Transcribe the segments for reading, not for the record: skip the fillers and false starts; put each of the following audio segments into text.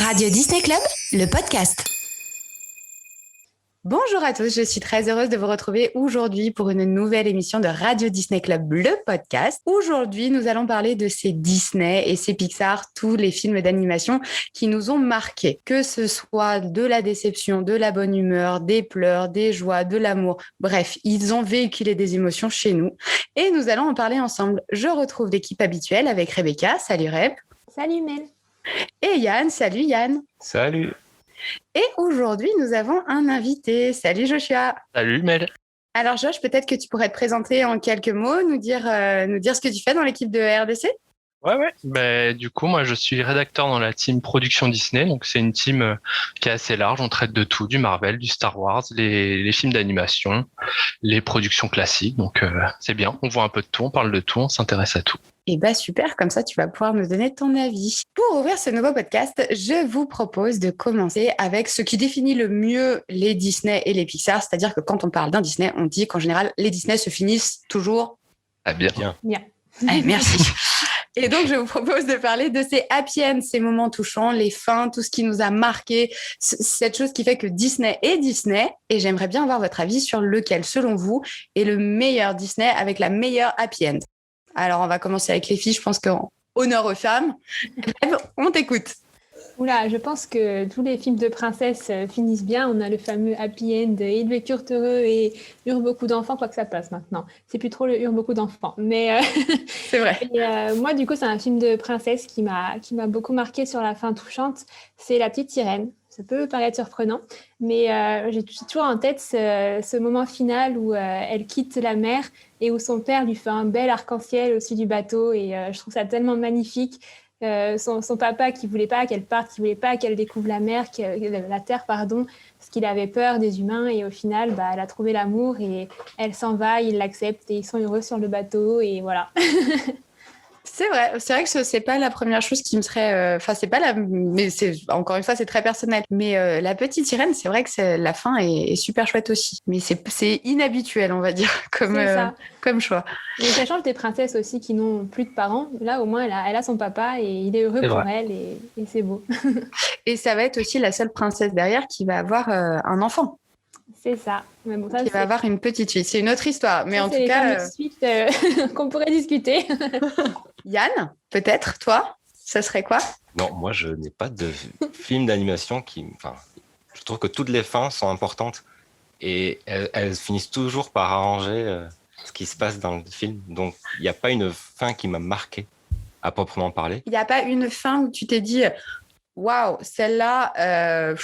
Radio Disney Club, le podcast. Bonjour à tous, je suis très heureuse de vous retrouver aujourd'hui pour une nouvelle émission de Radio Disney Club, le podcast. Aujourd'hui, nous allons parler de ces Disney et ces Pixar, tous les films d'animation qui nous ont marqués. Que ce soit de la déception, de la bonne humeur, des pleurs, des joies, de l'amour. Bref, ils ont véhiculé des émotions chez nous et nous allons en parler ensemble. Je retrouve l'équipe habituelle avec Rebecca. Salut Reb. Salut Mel. Et Yann. Salut Yann. Salut. Et aujourd'hui, nous avons un invité. Salut Joshua. Salut Mel. Alors Josh, peut-être que tu pourrais te présenter en quelques mots, nous dire ce que tu fais dans l'équipe de RDC. Ouais. Du coup, moi, je suis rédacteur dans la team Production Disney. Donc, c'est une team qui est assez large. On traite de tout, du Marvel, du Star Wars, les films d'animation, les productions classiques. Donc, c'est bien. On voit un peu de tout, on parle de tout, on s'intéresse à tout. Et bah super, comme ça tu vas pouvoir nous donner ton avis. Pour ouvrir ce nouveau podcast, je vous propose de commencer avec ce qui définit le mieux les Disney et les Pixar, c'est-à-dire que quand on parle d'un Disney, on dit qu'en général les Disney se finissent toujours bien. Allez, merci. Et donc je vous propose de parler de ces happy ends, ces moments touchants, les fins, tout ce qui nous a marqué, cette chose qui fait que Disney est Disney. Et j'aimerais bien avoir votre avis sur lequel, selon vous, est le meilleur Disney avec la meilleure happy end. Alors, on va commencer avec les filles. Je pense qu'en honneur aux femmes, on t'écoute. Oula, je pense que tous les films de princesses finissent bien. On a le fameux happy end, ils vécurent heureux et eurent beaucoup d'enfants, quoi que ça passe maintenant. C'est plus trop le eurent beaucoup d'enfants, mais c'est vrai. Et, moi, du coup, c'est un film de princesse qui m'a beaucoup marqué sur la fin touchante. C'est La Petite Sirène. Ça peut paraître surprenant, mais j'ai toujours en tête ce moment final où elle quitte la mer et où son père lui fait un bel arc-en-ciel au-dessus du bateau. Et je trouve ça tellement magnifique. Son papa qui voulait pas qu'elle parte, qui voulait pas qu'elle découvre la terre, parce qu'il avait peur des humains. Et au final, elle a trouvé l'amour et elle s'en va, il l'accepte et ils sont heureux sur le bateau. Et voilà. C'est vrai que c'est pas la première chose qui me serait... mais c'est, encore une fois, c'est très personnel. Mais La Petite Sirène, c'est vrai que la fin est super chouette aussi. Mais c'est inhabituel, on va dire, comme choix. Mais ça change des princesses aussi qui n'ont plus de parents. Là, au moins, elle a son papa et il est heureux pour elle et c'est beau. Et ça va être aussi la seule princesse derrière qui va avoir un enfant. C'est ça. Mais bon, qui va avoir une petite fille. C'est une autre histoire. Mais en tout cas... C'est une suite qu'on pourrait discuter. Yann, peut-être, toi, ça serait quoi ? Non, moi, je n'ai pas de film d'animation je trouve que toutes les fins sont importantes et elles finissent toujours par arranger ce qui se passe dans le film. Donc, il n'y a pas une fin qui m'a marqué, à proprement parler. Il n'y a pas une fin où tu t'es dit... Waouh, celle-là,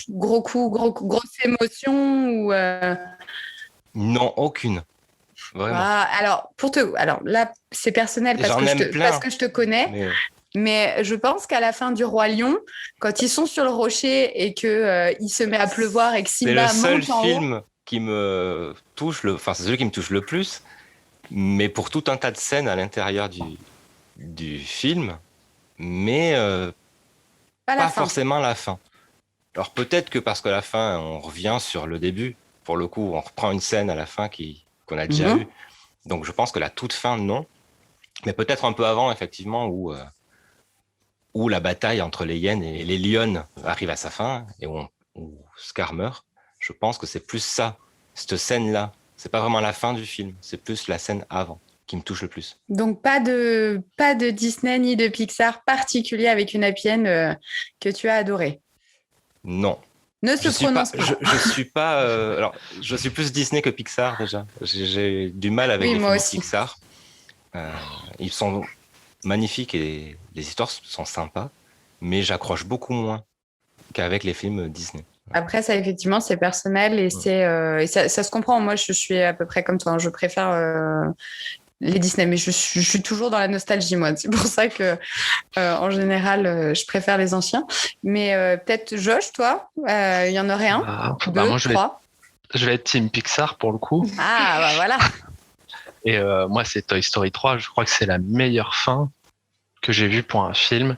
gros coup, grosse émotion ou Non, aucune. Vraiment. Alors là, c'est personnel parce que je te connais. Mais je pense qu'à la fin du Roi Lion, quand ils sont sur le rocher et qu'il se met à pleuvoir et que Simba monte en haut... C'est le seul film qui me touche, c'est celui qui me touche le plus. Mais pour tout un tas de scènes à l'intérieur du film, mais... pas forcément la fin. Alors peut-être que parce que la fin, on revient sur le début. Pour le coup, on reprend une scène à la fin qu'on a déjà eue. Donc je pense que la toute fin, non. Mais peut-être un peu avant, effectivement, où la bataille entre les hyènes et les lionnes arrive à sa fin et où Scar meurt. Je pense que c'est plus ça, cette scène-là. C'est pas vraiment la fin du film, c'est plus la scène avant qui me touche le plus. Donc pas de Disney ni de Pixar particulier avec une happy end que tu as adorée. Non. Ne se prononce pas. Je suis pas. Alors, je suis plus Disney que Pixar déjà. J'ai du mal avec les films Pixar. Ils sont magnifiques et les histoires sont sympas, mais j'accroche beaucoup moins qu'avec les films Disney. Après, ça, effectivement, c'est personnel et ça se comprend. Moi, je suis à peu près comme toi. Je préfère les Disney, mais je suis toujours dans la nostalgie, moi. C'est pour ça que, en général, je préfère les anciens. Mais peut-être, Josh, toi, il y en aurait un, deux, moi, trois. Je vais être team Pixar pour le coup. Ah, voilà. Et moi, c'est Toy Story 3. Je crois que c'est la meilleure fin que j'ai vue pour un film.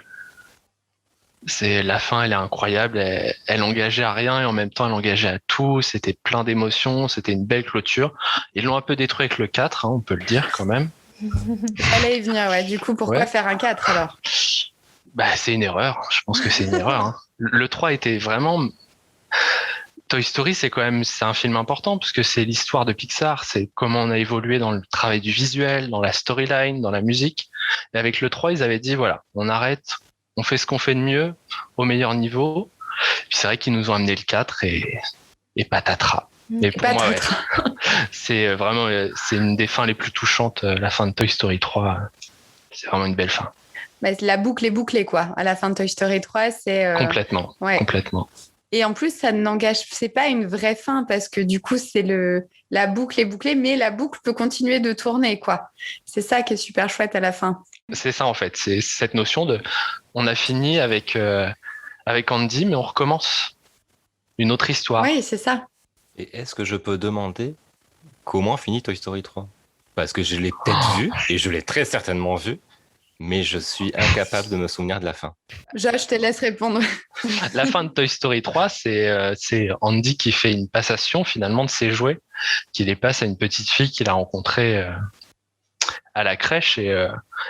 La fin, elle est incroyable. Elle engageait à rien et en même temps, elle engageait à tout. C'était plein d'émotions. C'était une belle clôture. Ils l'ont un peu détruit avec le 4, on peut le dire quand même. Fallait y venir, ouais. Du coup, pourquoi faire un 4 alors ? C'est une erreur. Je pense que c'est une erreur. Hein. Le 3 était vraiment... Toy Story, c'est un film important parce que c'est l'histoire de Pixar, c'est comment on a évolué dans le travail du visuel, dans la storyline, dans la musique. Et avec le 3, ils avaient dit, voilà, on arrête, on fait ce qu'on fait de mieux, au meilleur niveau. Puis c'est vrai qu'ils nous ont amené le 4 et patatras. Et pour moi, c'est vraiment, c'est une des fins les plus touchantes, la fin de Toy Story 3. C'est vraiment une belle fin. La boucle est bouclée, quoi. À la fin de Toy Story 3, c'est... Complètement. Et en plus, c'est pas une vraie fin parce que du coup, la boucle est bouclée, mais la boucle peut continuer de tourner, quoi. C'est ça qui est super chouette à la fin. C'est ça, en fait. C'est cette notion on a fini avec Andy, mais on recommence une autre histoire. Oui, c'est ça. Et est-ce que je peux demander comment finit Toy Story 3 ? Parce que je l'ai peut-être vu, et je l'ai très certainement vu, mais je suis incapable de me souvenir de la fin. Je te laisse répondre. La fin de Toy Story 3, c'est Andy qui fait une passation finalement de ses jouets, qui les passe à une petite fille qu'il a rencontrée à la crèche. Et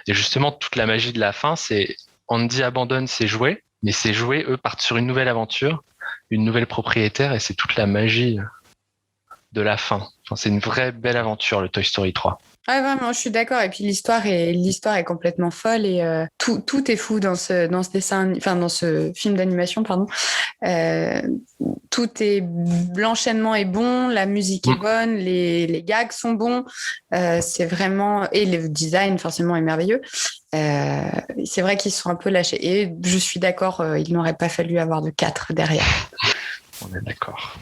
justement, toute la magie de la fin, c'est Andy abandonne ses jouets, mais ses jouets, eux, partent sur une nouvelle aventure, une nouvelle propriétaire, et c'est toute la magie de la fin. Enfin, c'est une vraie belle aventure, le Toy Story 3. Ouais, vraiment, je suis d'accord. Et puis l'histoire est complètement folle et tout est fou dans ce dessin, enfin dans ce film d'animation, pardon. Tout est, l'enchaînement est bon, la musique est bonne, les gags sont bons. C'est vraiment, et le design forcément est merveilleux. C'est vrai qu'ils sont un peu lâchés. Et je suis d'accord, il n'aurait pas fallu avoir de 4 derrière. On est d'accord.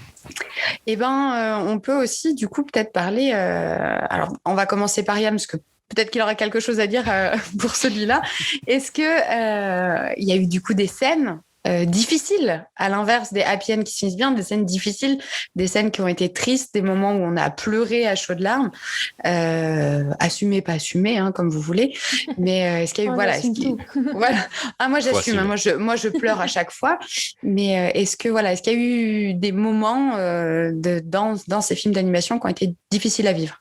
On peut aussi, du coup, peut-être parler... alors, on va commencer par Yann, parce que peut-être qu'il aura quelque chose à dire pour celui-là. Est-ce que il y a eu, du coup, des scènes difficiles, à l'inverse des happy end qui se finissent bien, des scènes difficiles, des scènes qui ont été tristes, des moments où on a pleuré à chaudes larmes, assumé, pas assumé, hein, comme vous voulez, mais est-ce qu'il y a eu, voilà, voilà. Ah, moi j'assume, hein, moi je pleure à chaque fois, mais est-ce qu'il y a eu des moments dans ces films d'animation qui ont été difficiles à vivre?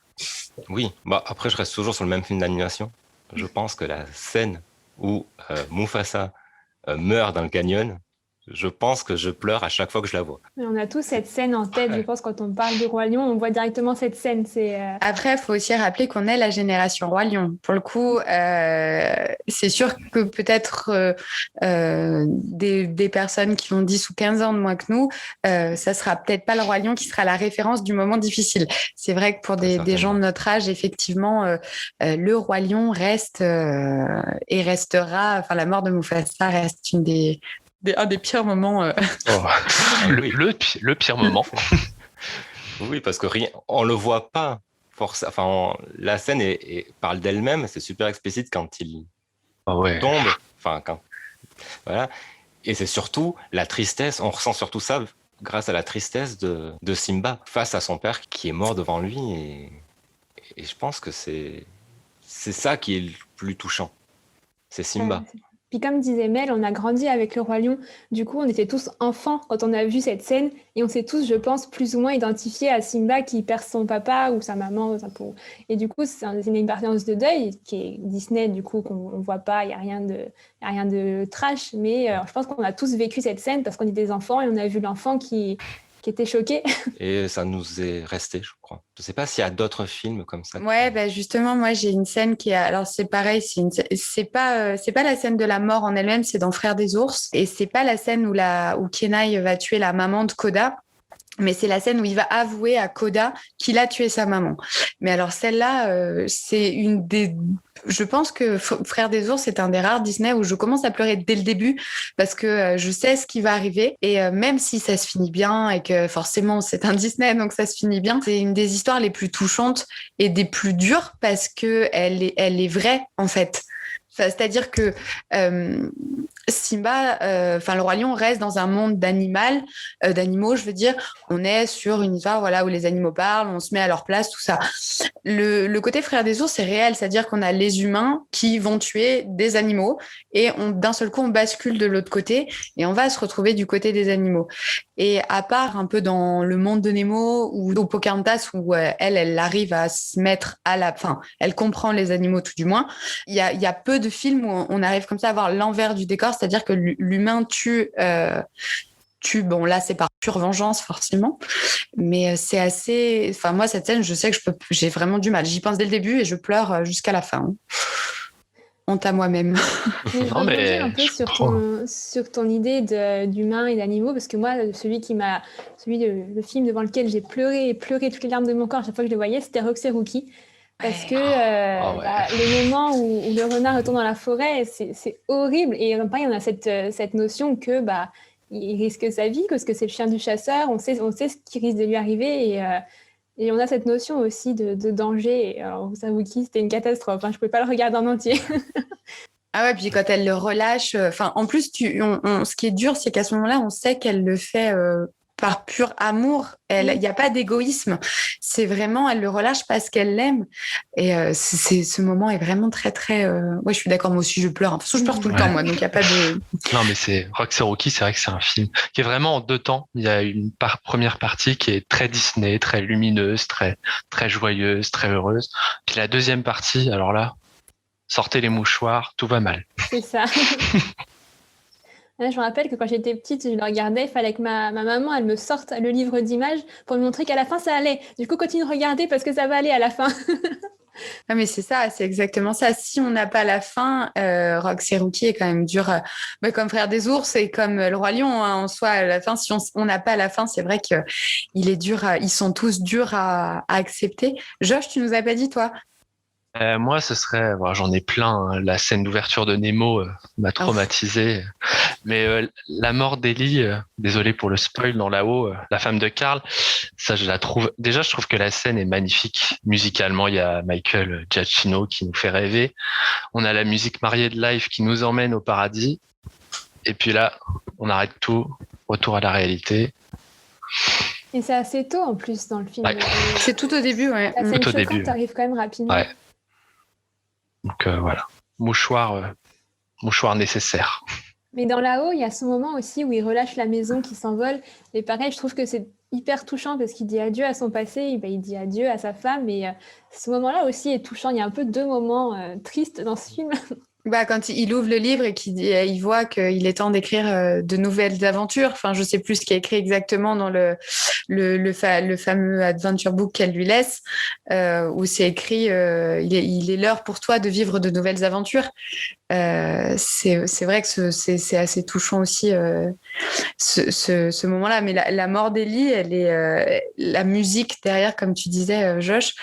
Oui, après je reste toujours sur le même film d'animation. Je pense que la scène où Mufasa meurt dans le canyon, je pense que je pleure à chaque fois que je la vois. On a tous cette scène en tête, je pense, quand on parle du Roi Lion, on voit directement cette scène. Après, il faut aussi rappeler qu'on est la génération Roi Lion. Pour le coup, c'est sûr que peut-être des personnes qui ont 10 ou 15 ans de moins que nous, ça sera peut-être pas le Roi Lion qui sera la référence du moment difficile. C'est vrai que pour des gens de notre âge, effectivement, le Roi Lion reste et restera, enfin la mort de Mufasa reste un des pires moments. Le pire moment. Oui, parce que on le voit pas. La scène parle d'elle-même. C'est super explicite quand il tombe. Voilà. Et c'est surtout la tristesse. On ressent surtout ça grâce à la tristesse de Simba face à son père qui est mort devant lui. Et je pense que c'est ça qui est le plus touchant. C'est Simba. Puis comme disait Mel, on a grandi avec le Roi Lion. Du coup, on était tous enfants quand on a vu cette scène. Et on s'est tous, je pense, plus ou moins identifiés à Simba qui perd son papa ou sa maman. Et du coup, c'est une expérience de deuil qui est Disney, du coup, qu'on ne voit pas. Il n'y a rien de trash. Mais je pense qu'on a tous vécu cette scène parce qu'on est des enfants et on a vu l'enfant qui était choqué. Et ça nous est resté, je crois. Je ne sais pas s'il y a d'autres films comme ça. Ouais, justement, moi, j'ai une scène qui alors c'est pareil, c'est pas la scène de la mort en elle-même, c'est dans Frères des ours. Et c'est pas la scène où Kenai va tuer la maman de Koda. Mais c'est la scène où il va avouer à Koda qu'il a tué sa maman. Mais alors celle-là, c'est une des... Je pense que Frères des ours, c'est un des rares Disney où je commence à pleurer dès le début parce que je sais ce qui va arriver. Et même si ça se finit bien et que forcément c'est un Disney, donc ça se finit bien, c'est une des histoires les plus touchantes et des plus dures parce que elle est vraie en fait. C'est-à-dire que Simba, le Roi Lion reste dans un monde d'animaux, je veux dire. On est sur une histoire voilà, où les animaux parlent, on se met à leur place, tout ça. Le côté Frères des ours, c'est réel, c'est-à-dire qu'on a les humains qui vont tuer des animaux et d'un seul coup, on bascule de l'autre côté et on va se retrouver du côté des animaux. Et à part un peu dans le monde de Nemo ou au Pocahontas où elle arrive à se mettre à la fin, elle comprend les animaux tout du moins, il y a peu de films où on arrive comme ça à voir l'envers du décor, c'est-à-dire que l'humain tue, bon là c'est par pure vengeance forcément, mais c'est assez, enfin moi cette scène je sais que j'ai vraiment du mal, j'y pense dès le début et je pleure jusqu'à la fin. Honte à moi-même. Je rebondis un peu sur ton idée d'humain et d'animaux, parce que moi, le film devant lequel j'ai pleuré toutes les larmes de mon corps à chaque fois que je le voyais, c'était Rox et Rookie. Parce que le moment où le renard retourne dans la forêt, c'est horrible. Et pareil, on a cette notion que il risque sa vie, parce que c'est le chien du chasseur, on sait ce qui risque de lui arriver. Et on a cette notion aussi de danger. Et alors, Rox et Rookie, c'était une catastrophe. Je ne pouvais pas le regarder en entier. Ah ouais, puis quand elle le relâche, en plus, ce qui est dur, c'est qu'à ce moment-là, on sait qu'elle le fait par pur amour. Il n'y a pas d'égoïsme. C'est vraiment, elle le relâche parce qu'elle l'aime. Et ce moment est vraiment très, très... Ouais, je suis d'accord, moi aussi, je pleure. De toute façon, je pleure tout le temps, moi, donc il n'y a pas de... Non, mais c'est Rox et Rookie, c'est vrai que c'est un film qui est vraiment en deux temps. Il y a une première partie qui est très Disney, très lumineuse, très, très joyeuse, très heureuse. Puis la deuxième partie, alors là, sortez les mouchoirs, tout va mal. C'est ça. Je me rappelle que quand j'étais petite, je le regardais, il fallait que ma maman, elle me sorte le livre d'images pour me montrer qu'à la fin, ça allait. Du coup, continue de regarder parce que ça va aller à la fin. Ah, mais c'est ça, c'est exactement ça. Si on n'a pas la fin, Rox et Rookie est quand même dur, comme Frères des ours et comme Le Roi Lion, en soi, à la fin, si on n'a pas la fin, c'est vrai qu'il est dur, ils sont tous durs à accepter. Josh, tu nous as pas dit, toi? Moi, ce serait, j'en ai plein, hein. La scène d'ouverture de Nemo m'a traumatisé. Mais la mort d'Ellie, désolé pour le spoil, dans là-haut, la femme de Carl, ça je la trouve. Déjà, je trouve que la scène est magnifique. Musicalement, il y a Michael Giacchino qui nous fait rêver. On a la musique mariée de Live qui nous emmène au paradis. Et puis là, on arrête tout, retour à la réalité. Et c'est assez tôt en plus dans le film. Ouais. C'est tout au début, ouais. La scène choquante arrive quand même rapidement. Ouais. Donc voilà, mouchoir nécessaire. Mais dans là-haut, il y a ce moment aussi où il relâche la maison qui s'envole. Et pareil, je trouve que c'est hyper touchant parce qu'il dit adieu à son passé, il dit adieu à sa femme. Et ce moment-là aussi est touchant. Il y a un peu deux moments tristes dans ce film. Quand il ouvre le livre et il voit qu'il est temps d'écrire de nouvelles aventures. Enfin, je sais plus ce qui est écrit exactement dans le fameux adventure book qu'elle lui laisse, où c'est écrit il est l'heure pour toi de vivre de nouvelles aventures. C'est vrai que c'est assez touchant aussi ce moment-là. Mais la mort d'Ellie, elle est la musique derrière, comme tu disais, Josh.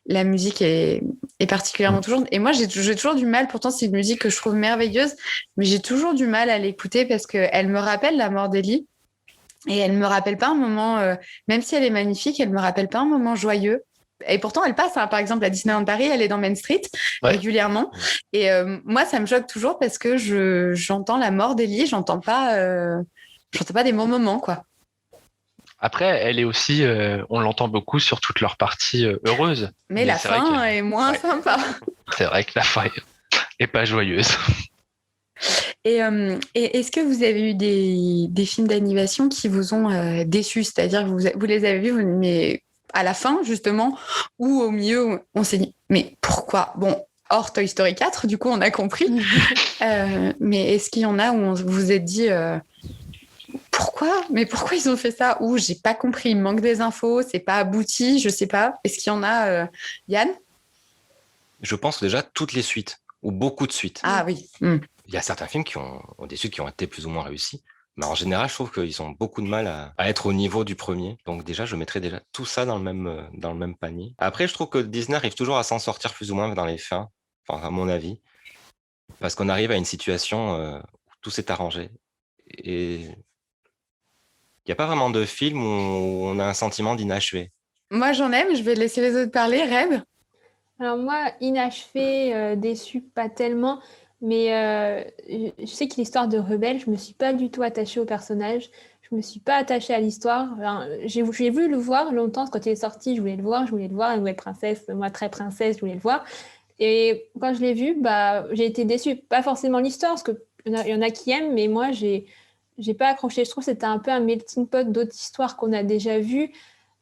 La musique est particulièrement touchante. Et moi, j'ai toujours du mal. Pourtant, c'est une musique que je trouve merveilleuse, mais j'ai toujours du mal à l'écouter parce qu'elle me rappelle la mort d'Ellie. Et elle me rappelle pas un moment, même si elle est magnifique, elle me rappelle pas un moment joyeux. Et pourtant, elle passe, par exemple, à Disneyland Paris, elle est dans Main Street régulièrement. Et moi, ça me choque toujours parce que j'entends la mort d'Ellie, j'entends pas des bons moments, quoi. Après, elle est aussi, on l'entend beaucoup sur toutes leurs parties heureuses. Mais la fin est moins sympa. C'est vrai que la fin est pas joyeuse. Et est-ce que vous avez eu des films d'animation qui vous ont déçus? C'est-à-dire que vous les avez vus, mais à la fin, justement, ou au milieu, on s'est dit, mais pourquoi? Bon, hors Toy Story 4, du coup, on a compris. Mais est-ce qu'il y en a où vous vous êtes dit, pourquoi? Mais pourquoi ils ont fait ça? Ou j'ai pas compris, il manque des infos, c'est pas abouti, je sais pas. Est-ce qu'il y en a, Yann? Je pense déjà toutes les suites, ou beaucoup de suites. Ah oui. Il y a certains films qui ont des suites qui ont été plus ou moins réussis. Mais en général, je trouve qu'ils ont beaucoup de mal à être au niveau du premier. Donc déjà, je mettrais déjà tout ça dans le même panier. Après, je trouve que Disney arrive toujours à s'en sortir plus ou moins dans les fins, enfin, à mon avis. Parce qu'on arrive à une situation où tout s'est arrangé. Et il n'y a pas vraiment de film où on a un sentiment d'inachevé. Moi, j'en aime. Je vais laisser les autres parler. Reb? Alors moi, inachevé, déçu, pas tellement. Mais je sais que l'histoire de Rebelle, je me suis pas du tout attachée au personnage. Je me suis pas attachée à l'histoire. Enfin, j'ai voulu le voir longtemps. Quand il est sorti, je voulais le voir. La nouvelle princesse, moi très princesse, je voulais le voir. Et quand je l'ai vu, j'ai été déçue. Pas forcément l'histoire, parce qu'il y en a qui aiment, mais moi, j'ai pas accroché. Je trouve que c'était un peu un melting pot d'autres histoires qu'on a déjà vues.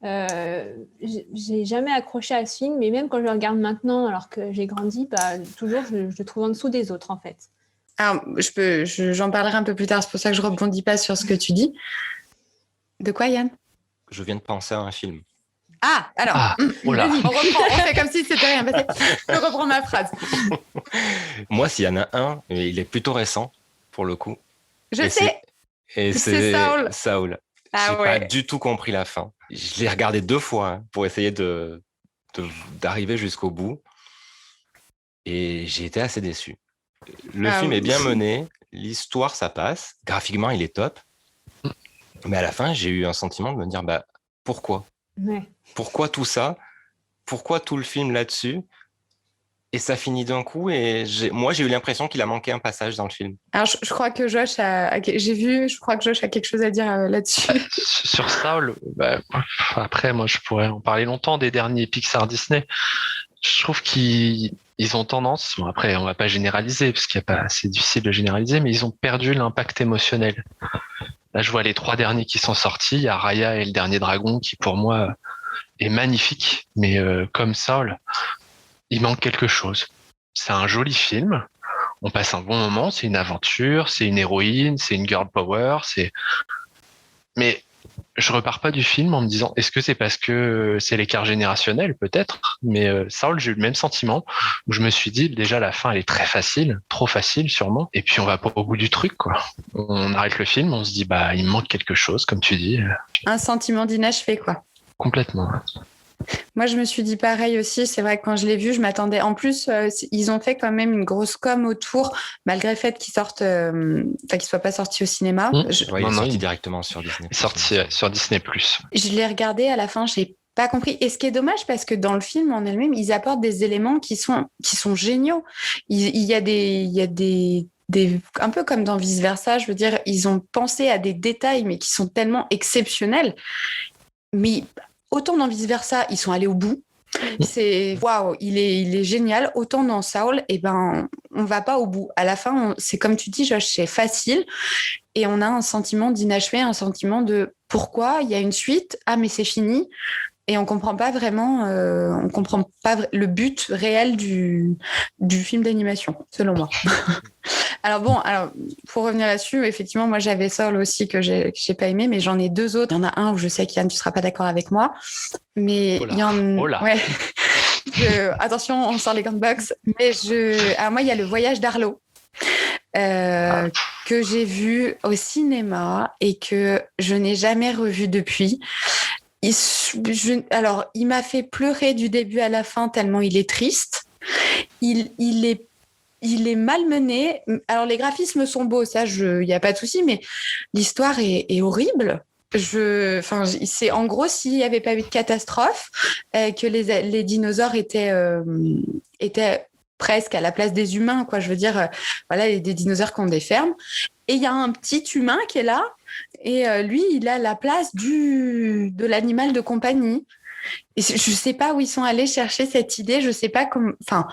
J'ai jamais accroché à ce film, mais même quand je le regarde maintenant, alors que j'ai grandi, toujours, je le trouve en dessous des autres, en fait. Alors, j'en parlerai un peu plus tard, c'est pour ça que je rebondis pas sur ce que tu dis. De quoi, Yann? Je viens de penser à un film. Ah, alors, oh là. vas-y, on reprend, on fait comme si c'était rien passé. Je reprends ma phrase. Moi, s'il y en a un, il est plutôt récent, pour le coup. Je sais. Et c'est c'est Saul. J'ai Ah ouais. pas du tout compris la fin. Je l'ai regardé 2 fois pour essayer d'arriver jusqu'au bout. Et j'ai été assez déçu. Le film est bien mené, l'histoire, ça passe. Graphiquement, il est top. Mais à la fin, j'ai eu un sentiment de me dire, pourquoi ? Ouais. Pourquoi tout ça ? Pourquoi tout le film là-dessus ? Et ça finit d'un coup, et moi, j'ai eu l'impression qu'il a manqué un passage dans le film. Alors, je crois que Josh je crois que Josh a quelque chose à dire là-dessus. Sur Saul, après, moi, je pourrais en parler longtemps des derniers Pixar Disney. Je trouve qu'ils ont tendance, bon, après, on va pas généraliser, parce c'est difficile de généraliser, mais ils ont perdu l'impact émotionnel. Là, je vois les 3 derniers qui sont sortis. Il y a Raya et le dernier dragon, qui pour moi est magnifique, mais comme Saul, il manque quelque chose. C'est un joli film. On passe un bon moment. C'est une aventure. C'est une héroïne. C'est une girl power. Mais je repars pas du film en me disant, est-ce que c'est parce que c'est l'écart générationnel? Peut-être. Mais Saul, j'ai eu le même sentiment où je me suis dit, déjà, la fin, elle est très facile. Trop facile, sûrement. Et puis, on va pas au bout du truc, quoi. On arrête le film. On se dit, il me manque quelque chose, comme tu dis. Un sentiment d'inachevé, quoi. Complètement. Moi, je me suis dit pareil aussi. C'est vrai que quand je l'ai vu, je m'attendais. En plus, ils ont fait quand même une grosse com autour, malgré le fait qu'ils soient pas sortis au cinéma. Il est sorti directement sur Disney+. Sorti sur Disney+. Je l'ai regardé à la fin, j'ai pas compris. Et ce qui est dommage, parce que dans le film en elle-même, ils apportent des éléments qui sont géniaux. Il y a des un peu comme dans Vice Versa, je veux dire, ils ont pensé à des détails, mais qui sont tellement exceptionnels. Mais autant dans Vice Versa, ils sont allés au bout. C'est waouh, il est génial. Autant dans Saul, on va pas au bout. À la fin, c'est comme tu dis, Josh, c'est facile. Et on a un sentiment d'inachevé, un sentiment de pourquoi il y a une suite. Ah, mais c'est fini. Et on comprend pas vraiment, le but réel du film d'animation, selon moi. Alors pour revenir là-dessus, effectivement, moi j'avais Saul aussi que j'ai pas aimé, mais j'en ai 2 autres. Il y en a un où je sais qu'Yann, tu seras pas d'accord avec moi, mais il y en a. Ouais. Attention, on sort les gants de boxe. Mais alors moi, il y a le voyage d'Arlo. Que j'ai vu au cinéma et que je n'ai jamais revu depuis. Il m'a fait pleurer du début à la fin tellement il est triste. Il est malmené. Alors les graphismes sont beaux, ça, il y a pas de souci, mais l'histoire est horrible. C'est en gros s'il n'y avait pas eu de catastrophe, que les dinosaures étaient presque à la place des humains, quoi. Je veux dire, voilà, des dinosaures qui ont des fermes. Et il y a un petit humain qui est là, et lui, il a la place de l'animal de compagnie. Et je ne sais pas où ils sont allés chercher cette idée. Je ne sais pas comment. Enfin,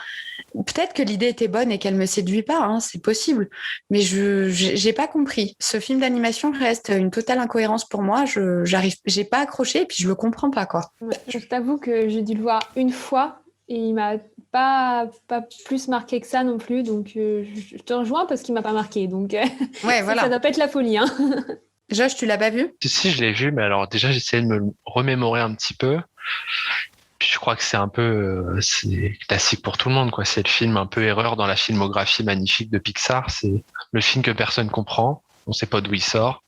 peut-être que l'idée était bonne et qu'elle me séduit pas. Hein, c'est possible. Mais je n'ai pas compris. Ce film d'animation reste une totale incohérence pour moi. J'ai pas accroché et puis je le comprends pas, quoi. Je t'avoue que j'ai dû le voir une fois et il m'a pas plus marqué que ça non plus. Donc je te rejoins parce qu'il m'a pas marqué. Donc voilà. Ça doit pas être la folie, hein. Josh, tu l'as pas vu? Si, je l'ai vu, mais alors déjà, j'essayais de me le remémorer un petit peu. Puis je crois que c'est un peu c'est classique pour tout le monde, quoi. C'est le film un peu erreur dans la filmographie magnifique de Pixar. C'est le film que personne comprend. On sait pas d'où il sort,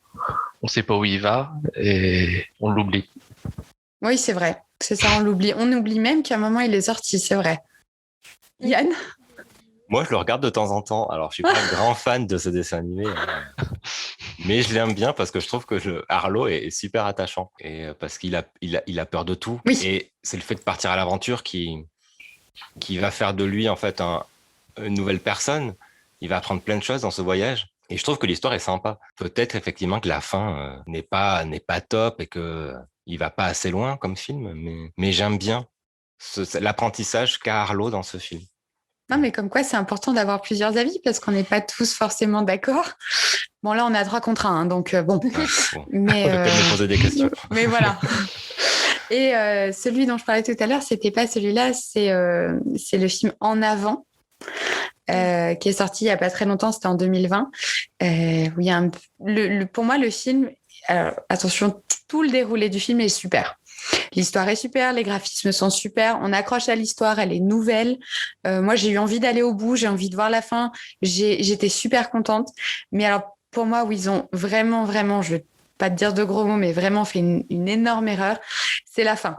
on sait pas où il va, et on l'oublie. Oui, c'est vrai. C'est ça, on l'oublie. On oublie même qu'à un moment, il est sorti, c'est vrai. Yann? Moi, je le regarde de temps en temps. Alors, je suis pas un grand fan de ce dessin animé, mais je l'aime bien parce que je trouve que Arlo est super attachant et parce qu'il a peur de tout. Oui. Et c'est le fait de partir à l'aventure qui va faire de lui en fait une nouvelle personne. il va apprendre plein de choses dans ce voyage. Et je trouve que l'histoire est sympa. Peut-être effectivement que la fin n'est pas top et que il va pas assez loin comme film, mais j'aime bien l'apprentissage qu'a Arlo dans ce film. Non, mais comme quoi, c'est important d'avoir plusieurs avis parce qu'on n'est pas tous forcément d'accord. Bon, là, on est à 3 contre 1, donc bon. Bon. Mais, On peut peut-être me poser des questions. mais voilà. Et celui dont je parlais tout à l'heure, c'était pas celui-là, c'est le film En avant, qui est sorti il y a pas très longtemps, c'était en 2020. Où il y a pour moi, le film, alors, attention, tout le déroulé du film est super. L'histoire est super, les graphismes sont super, on accroche à l'histoire, elle est nouvelle. Moi, j'ai eu envie d'aller au bout, j'ai envie de voir la fin. J'étais super contente. Mais alors, pour moi, où ils ont vraiment, je vais pas te dire de gros mots, mais vraiment fait une énorme erreur, c'est la fin.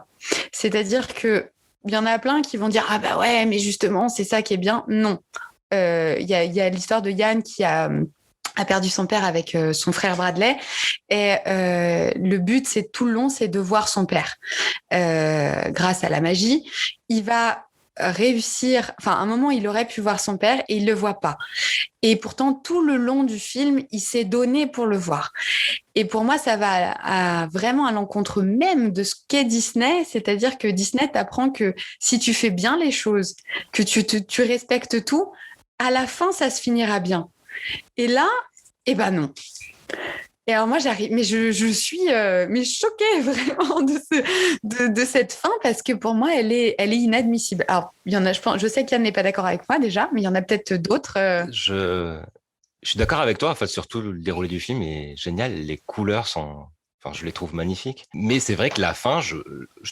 C'est-à-dire que il y en a plein qui vont dire ah bah ouais, mais justement, c'est ça qui est bien. Non. Il y a l'histoire de Yann qui a perdu son père avec son frère Bradley. Et le but, c'est tout le long, c'est de voir son père. Grâce à la magie, il va réussir... Enfin, à un moment, il aurait pu voir son père et il le voit pas. Et pourtant, tout le long du film, il s'est donné pour le voir. Et pour moi, ça va vraiment à l'encontre même de ce qu'est Disney. C'est-à-dire que Disney t'apprend que si tu fais bien les choses, que tu respectes tout, à la fin, ça se finira bien. Et là, eh ben non. Et alors moi, j'arrive, mais je suis mais choquée vraiment de cette fin parce que pour moi, elle est inadmissible. Alors, il y en a, je sais qu'Yann n'est pas d'accord avec moi déjà, mais il y en a peut-être d'autres. Je suis d'accord avec toi. En fait, surtout le déroulé du film est génial. Les couleurs sont, enfin, je les trouve magnifiques. Mais c'est vrai que la fin, je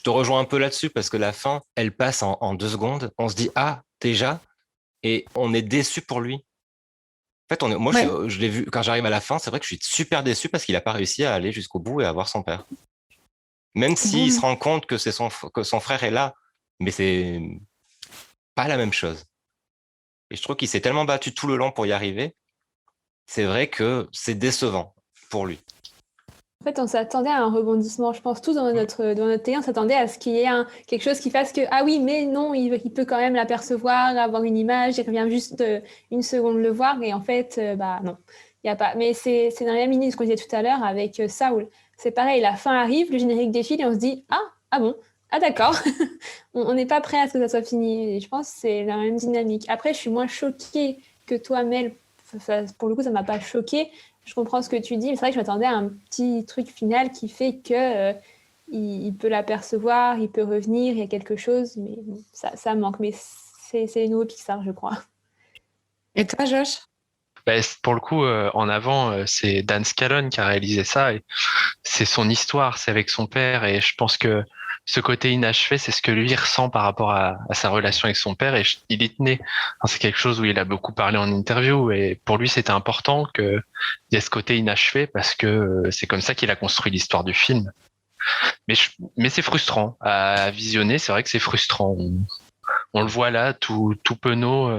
te rejoins un peu là-dessus parce que la fin, elle passe en 2 secondes. On se dit ah déjà, et on est déçu pour lui. En fait, moi, Ouais. je l'ai vu quand j'arrive à la fin. C'est vrai que je suis super déçu parce qu'il n'a pas réussi à aller jusqu'au bout et à voir son père. Même s'il se rend compte que que son frère est là, mais c'est pas la même chose. Et je trouve qu'il s'est tellement battu tout le long pour y arriver. C'est vrai que c'est décevant pour lui. En fait, on s'attendait à un rebondissement. Je pense tous dans notre télé, on s'attendait à ce qu'il y ait quelque chose qui fasse que ah oui, mais non, il peut quand même l'apercevoir, avoir une image. Il revient juste une seconde le voir et en fait, bah non, il y a pas. Mais c'est dans la même ligne de ce qu'on disait tout à l'heure avec Saul. C'est pareil, la fin arrive, le générique défile et on se dit ah bon, ah d'accord. On n'est pas prêt à ce que ça soit fini. Et je pense que c'est la même dynamique. Après, je suis moins choquée que toi, Mel. Pour le coup, ça m'a pas choquée. Je comprends ce que tu dis, mais c'est vrai que je m'attendais à un petit truc final qui fait que il peut l'apercevoir, il peut revenir, il y a quelque chose, mais bon, ça manque. Mais c'est les nouveaux Pixar, je crois. Et toi, Josh? Pour le coup, en avant, c'est Dan Scallon qui a réalisé ça et c'est son histoire, c'est avec son père et je pense que ce côté inachevé, c'est ce que lui ressent par rapport à sa relation avec son père et il y tenait. Enfin, c'est quelque chose où il a beaucoup parlé en interview et pour lui, c'était important qu'il y ait ce côté inachevé parce que c'est comme ça qu'il a construit l'histoire du film. Mais c'est frustrant à visionner, c'est vrai que c'est frustrant. On le voit là, tout penaud,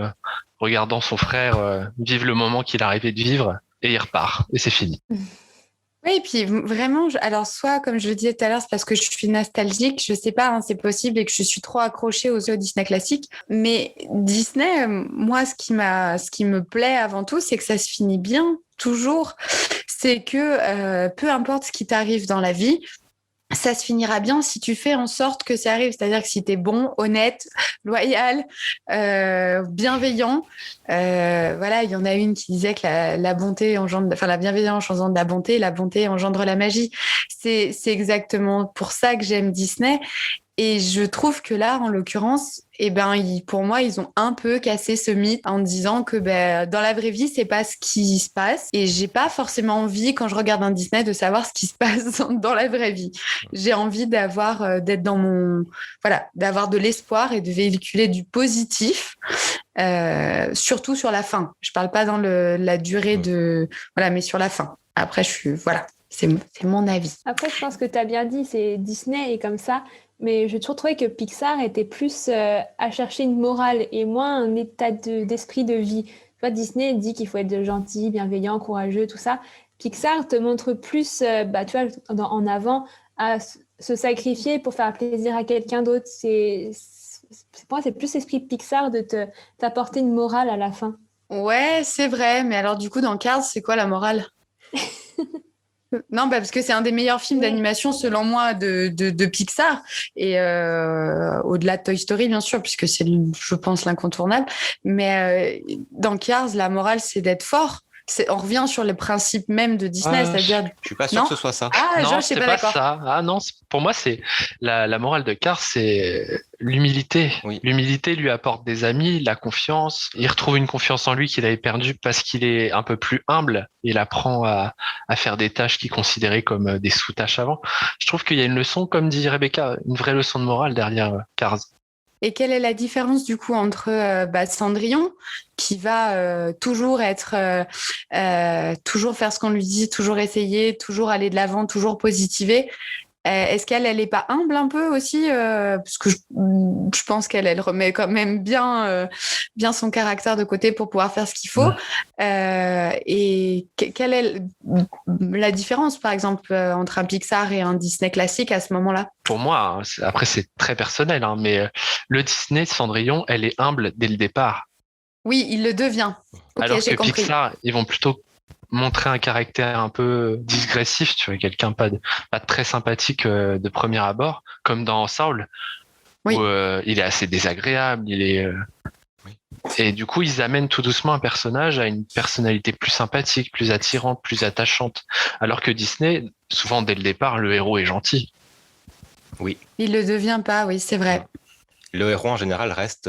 regardant son frère vivre le moment qu'il a rêvé de vivre, et il repart, et c'est fini. Oui, et puis vraiment, alors soit, comme je le disais tout à l'heure, c'est parce que je suis nostalgique, je sais pas, hein, c'est possible, et que je suis trop accrochée aux jeux Disney classiques, mais Disney, moi, ce qui me plaît avant tout, c'est que ça se finit bien, toujours. C'est que peu importe ce qui t'arrive dans la vie, ça se finira bien si tu fais en sorte que ça arrive. C'est-à-dire que si tu es bon, honnête, loyal, bienveillant. Voilà, il y en a une qui disait que la bonté engendre, enfin la bienveillance engendre la bonté engendre la magie. C'est exactement pour ça que j'aime Disney. Et je trouve que là, en l'occurrence, pour moi, ils ont un peu cassé ce mythe en disant que dans la vraie vie, c'est pas ce qui se passe. Et j'ai pas forcément envie, quand je regarde un Disney, de savoir ce qui se passe dans la vraie vie. J'ai envie d'être d'avoir de l'espoir et de véhiculer du positif, surtout sur la fin. Je parle pas dans la durée mais sur la fin. Après, c'est mon avis. Après, je pense que tu as bien dit, c'est Disney et comme ça. Mais j'ai toujours trouvé que Pixar était plus à chercher une morale et moins un état d'esprit de vie. Tu vois, Disney dit qu'il faut être gentil, bienveillant, courageux, tout ça. Pixar te montre plus, tu vois, en avant, à se sacrifier pour faire plaisir à quelqu'un d'autre. Pour moi, c'est plus l'esprit Pixar de t'apporter une morale à la fin. Ouais, c'est vrai, mais alors du coup, dans Cars, c'est quoi la morale? Non, parce que c'est un des meilleurs films Ouais. d'animation, selon moi, de Pixar. Et au-delà de Toy Story, bien sûr, puisque c'est, je pense, l'incontournable. Mais dans Cars, la morale, c'est d'être fort. On revient sur les principes même de Disney, c'est-à-dire... Je suis pas sûr Non? que ce soit ça. Ah, Non, Josh, je suis c'est pas pas d'accord. ça. Ah non, pour moi, c'est la morale de Cars, c'est l'humilité. Oui. L'humilité lui apporte des amis, la confiance. Il retrouve une confiance en lui qu'il avait perdue parce qu'il est un peu plus humble. Il apprend à faire des tâches qu'il considérait comme des sous-tâches avant. Je trouve qu'il y a une leçon, comme dit Rebecca, une vraie leçon de morale derrière Cars. Et quelle est la différence du coup entre Cendrillon, qui va toujours être, toujours faire ce qu'on lui dit, toujours essayer, toujours aller de l'avant, toujours positiver. Est-ce qu'elle est pas humble un peu aussi, parce que je pense qu'elle remet quand même bien son caractère de côté pour pouvoir faire ce qu'il faut. Et quelle est la différence, par exemple, entre un Pixar et un Disney classique à ce moment-là? Pour moi, hein, après c'est très personnel, hein, mais le Disney Cendrillon, elle est humble dès le départ. Oui, il le devient. Ok, Alors j'ai que compris. Pixar, ils vont plutôt montrer un caractère un peu digressif, tu vois, quelqu'un pas de très sympathique de premier abord, comme dans Saul, Oui. où il est assez désagréable, et du coup ils amènent tout doucement un personnage à une personnalité plus sympathique, plus attirante, plus attachante, alors que Disney, souvent dès le départ, le héros est gentil. Oui. Il le devient pas, oui, c'est vrai. Le héros en général reste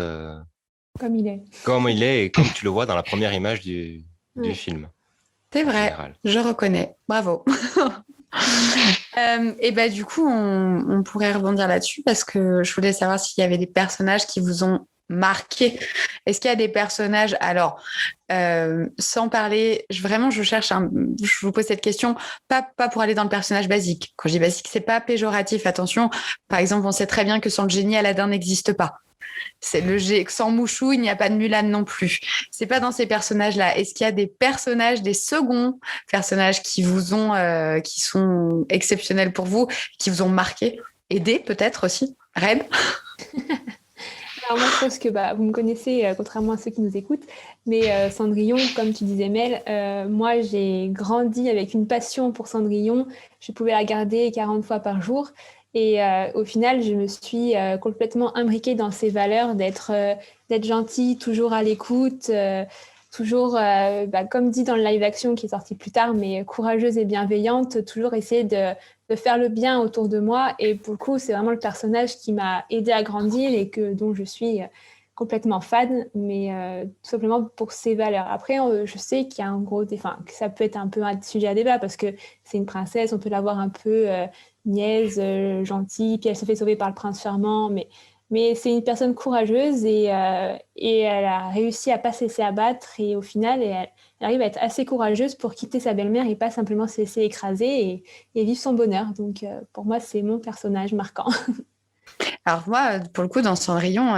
Comme il est. comme il est et comme tu le vois dans la première image du film. C'est en vrai, général. je reconnais. Bravo. Et ben du coup, on pourrait rebondir là-dessus parce que je voulais savoir s'il y avait des personnages qui vous ont marqué. Est-ce qu'il y a des personnages, alors, sans parler, je cherche je vous pose cette question, pas pour aller dans le personnage basique. Quand je dis basique, c'est pas péjoratif, attention. Par exemple, on sait très bien que sans le génie, Aladdin n'existe pas. C'est sans Mouchou, il n'y a pas de Mulan non plus. C'est pas dans ces personnages-là. Est-ce qu'il y a des personnages, des seconds personnages qui sont exceptionnels pour vous, qui vous ont marqué, aidé peut-être aussi? Red? Alors moi, je pense que vous me connaissez, contrairement à ceux qui nous écoutent, mais Cendrillon, comme tu disais Mel, moi j'ai grandi avec une passion pour Cendrillon. Je pouvais la regarder 40 fois par jour. Et au final, je me suis complètement imbriquée dans ces valeurs d'être gentille, toujours à l'écoute, toujours, comme dit dans le live action qui est sorti plus tard, mais courageuse et bienveillante, toujours essayer de faire le bien autour de moi. Et pour le coup, c'est vraiment le personnage qui m'a aidée à grandir et dont je suis complètement fan, mais tout simplement pour ses valeurs. Après, je sais qu'il y a que ça peut être un peu un sujet à débat parce que c'est une princesse, on peut l'avoir un peu niaise, gentille, puis elle se fait sauver par le prince charmant, mais c'est une personne courageuse et elle a réussi à pas se laisser abattre et au final, elle arrive à être assez courageuse pour quitter sa belle-mère et pas simplement se laisser écraser et vivre son bonheur. Donc, pour moi, c'est mon personnage marquant. Alors moi, pour le coup, dans Cendrillon,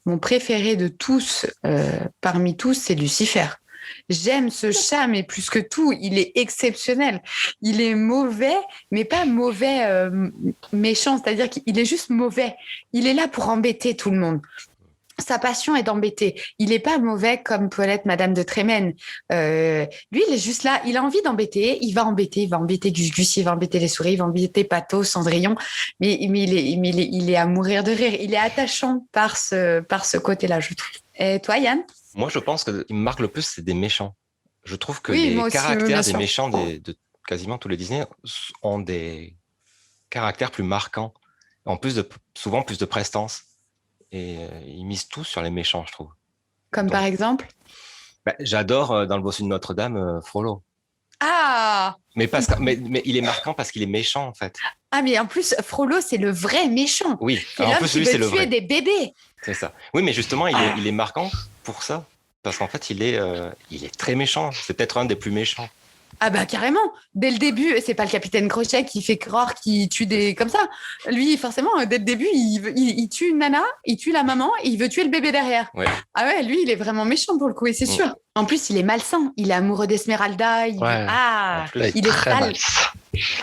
mon préféré de tous, parmi tous, c'est Lucifer. J'aime ce chat, mais plus que tout, il est exceptionnel. Il est mauvais, mais pas mauvais méchant, c'est-à-dire qu'il est juste mauvais. Il est là pour embêter tout le monde. Sa passion est d'embêter. Il n'est pas mauvais comme peut l'être Madame de Trémène. Lui, il est juste là. Il a envie d'embêter. Il va embêter Gus Gus, il va embêter les souris, il va embêter Pato, Cendrillon. Mais il est à mourir de rire. Il est attachant par ce côté-là, je trouve. Et toi, Yann? Moi, je pense que ce qui me marque le plus, c'est des méchants. Je trouve que Oui, moi les aussi, caractères bien des sûr. méchants de quasiment tous les Disney ont des caractères plus marquants, souvent plus de prestance. Et ils misent tous sur les méchants, je trouve. Comme par exemple? J'adore dans le bossu de Notre-Dame Frollo. Ah! Mais il est marquant parce qu'il est méchant, en fait. Ah, mais en plus, Frollo, c'est le vrai méchant. Oui, C'est en l'homme plus, qui lui, c'est veut le tuer vrai. des bébés. C'est ça. Oui, mais justement, il est marquant pour ça. Parce qu'en fait, il est très méchant. C'est peut-être un des plus méchants. Ah bah carrément. Dès le début, c'est pas le capitaine Crochet qui fait croire qu'il tue des comme ça. Lui, forcément, dès le début, il tue une nana, il tue la maman et il veut tuer le bébé derrière. Ouais. Ah ouais, lui, il est vraiment méchant pour le coup, et c'est sûr. En plus, il est malsain. Il est amoureux d'Esmeralda. En plus, il est très sale. malsain.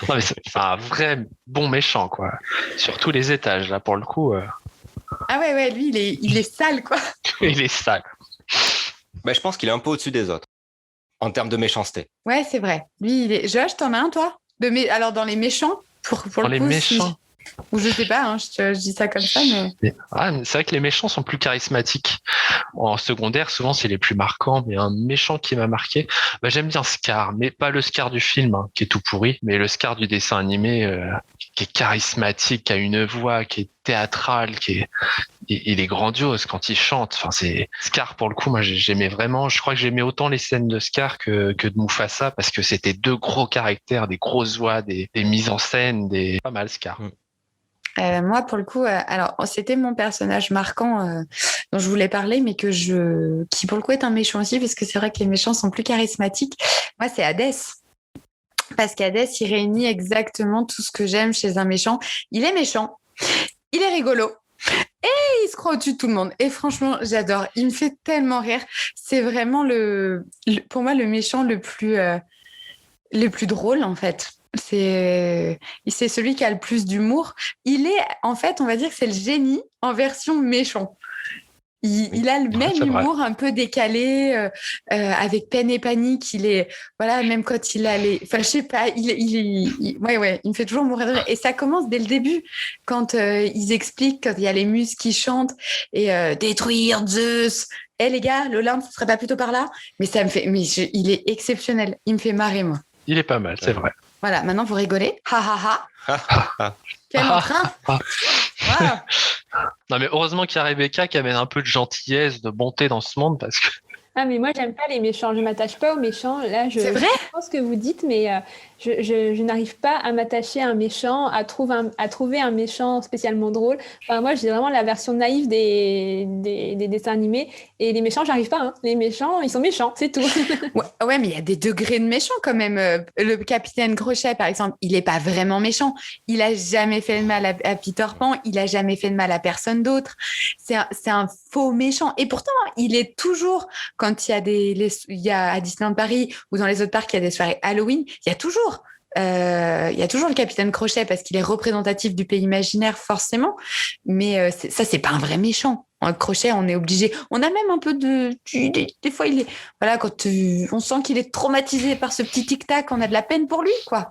Non, mais c'est un vrai bon méchant, quoi. Sur tous les étages, là, pour le coup. Ah ouais, lui, il est sale, quoi. Il est sale. Je pense qu'il est un peu au-dessus des autres, en termes de méchanceté. Ouais, c'est vrai. Lui, il est... Josh, t'en as un, toi Alors, dans les méchants, pour Dans le les coup, méchants. Ou je sais pas, je dis ça comme ça, mais... Mais c'est vrai que les méchants sont plus charismatiques. En secondaire, souvent, c'est les plus marquants. Mais un méchant qui m'a marqué, j'aime bien Scar, mais pas le Scar du film, hein, qui est tout pourri, mais le Scar du dessin animé, qui est charismatique, qui a une voix, qui est théâtrale, il est grandiose quand il chante. Enfin, c'est Scar, pour le coup, moi, j'aimais vraiment. Je crois que j'aimais autant les scènes de Scar que de Mufasa, parce que c'était deux gros caractères, des grosses voix, des mises en scène, pas mal Scar. Moi, pour le coup, alors c'était mon personnage marquant dont je voulais parler, mais qui pour le coup est un méchant aussi, parce que c'est vrai que les méchants sont plus charismatiques. Moi, c'est Hadès. Parce qu'Hadès, il réunit exactement tout ce que j'aime chez un méchant. Il est méchant, il est rigolo, et il se croit au-dessus de tout le monde. Et franchement, j'adore. Il me fait tellement rire. C'est vraiment pour moi le méchant le plus drôle, en fait. C'est celui qui a le plus d'humour. Il est, en fait, on va dire que c'est le génie en version méchant. Il a le même humour un peu décalé, avec peine et panique. Il est, voilà, même quand il a enfin, je sais pas, il me fait toujours mourir de rire. Et ça commence dès le début, quand ils expliquent, quand il y a les muses qui chantent et détruire Zeus. Les gars, l'Olympe, ce serait pas plutôt par là? Mais ça me fait, il est exceptionnel. Il me fait marrer, moi. Il est pas mal, c'est vrai. Voilà, maintenant vous rigolez. Ha ha ha. Quel entrain. Wow. Non, mais heureusement qu'il y a Rebecca qui amène un peu de gentillesse, de bonté dans ce monde, parce que... Ah, mais moi, j'aime pas les méchants. Je m'attache pas aux méchants. Là, C'est vrai? Je pense que vous dites, mais je n'arrive pas à m'attacher à un méchant, à trouver un méchant spécialement drôle. Enfin, moi, j'ai vraiment la version naïve des dessins animés. Et les méchants, j'arrive pas. Hein. Les méchants, ils sont méchants, c'est tout. Ouais, mais il y a des degrés de méchants quand même. Le capitaine Crochet, par exemple, il est pas vraiment méchant. Il a jamais fait de mal à Peter Pan. Il a jamais fait de mal à personne d'autre. C'est un faux méchant. Et pourtant, il est toujours... Quand il y a à Disneyland Paris ou dans les autres parcs, il y a des soirées Halloween, il y a toujours le capitaine Crochet parce qu'il est représentatif du pays imaginaire forcément, mais c'est pas un vrai méchant. Un Crochet, on est obligé. On a même un peu des fois il est voilà quand on sent qu'il est traumatisé par ce petit tic tac, on a de la peine pour lui quoi.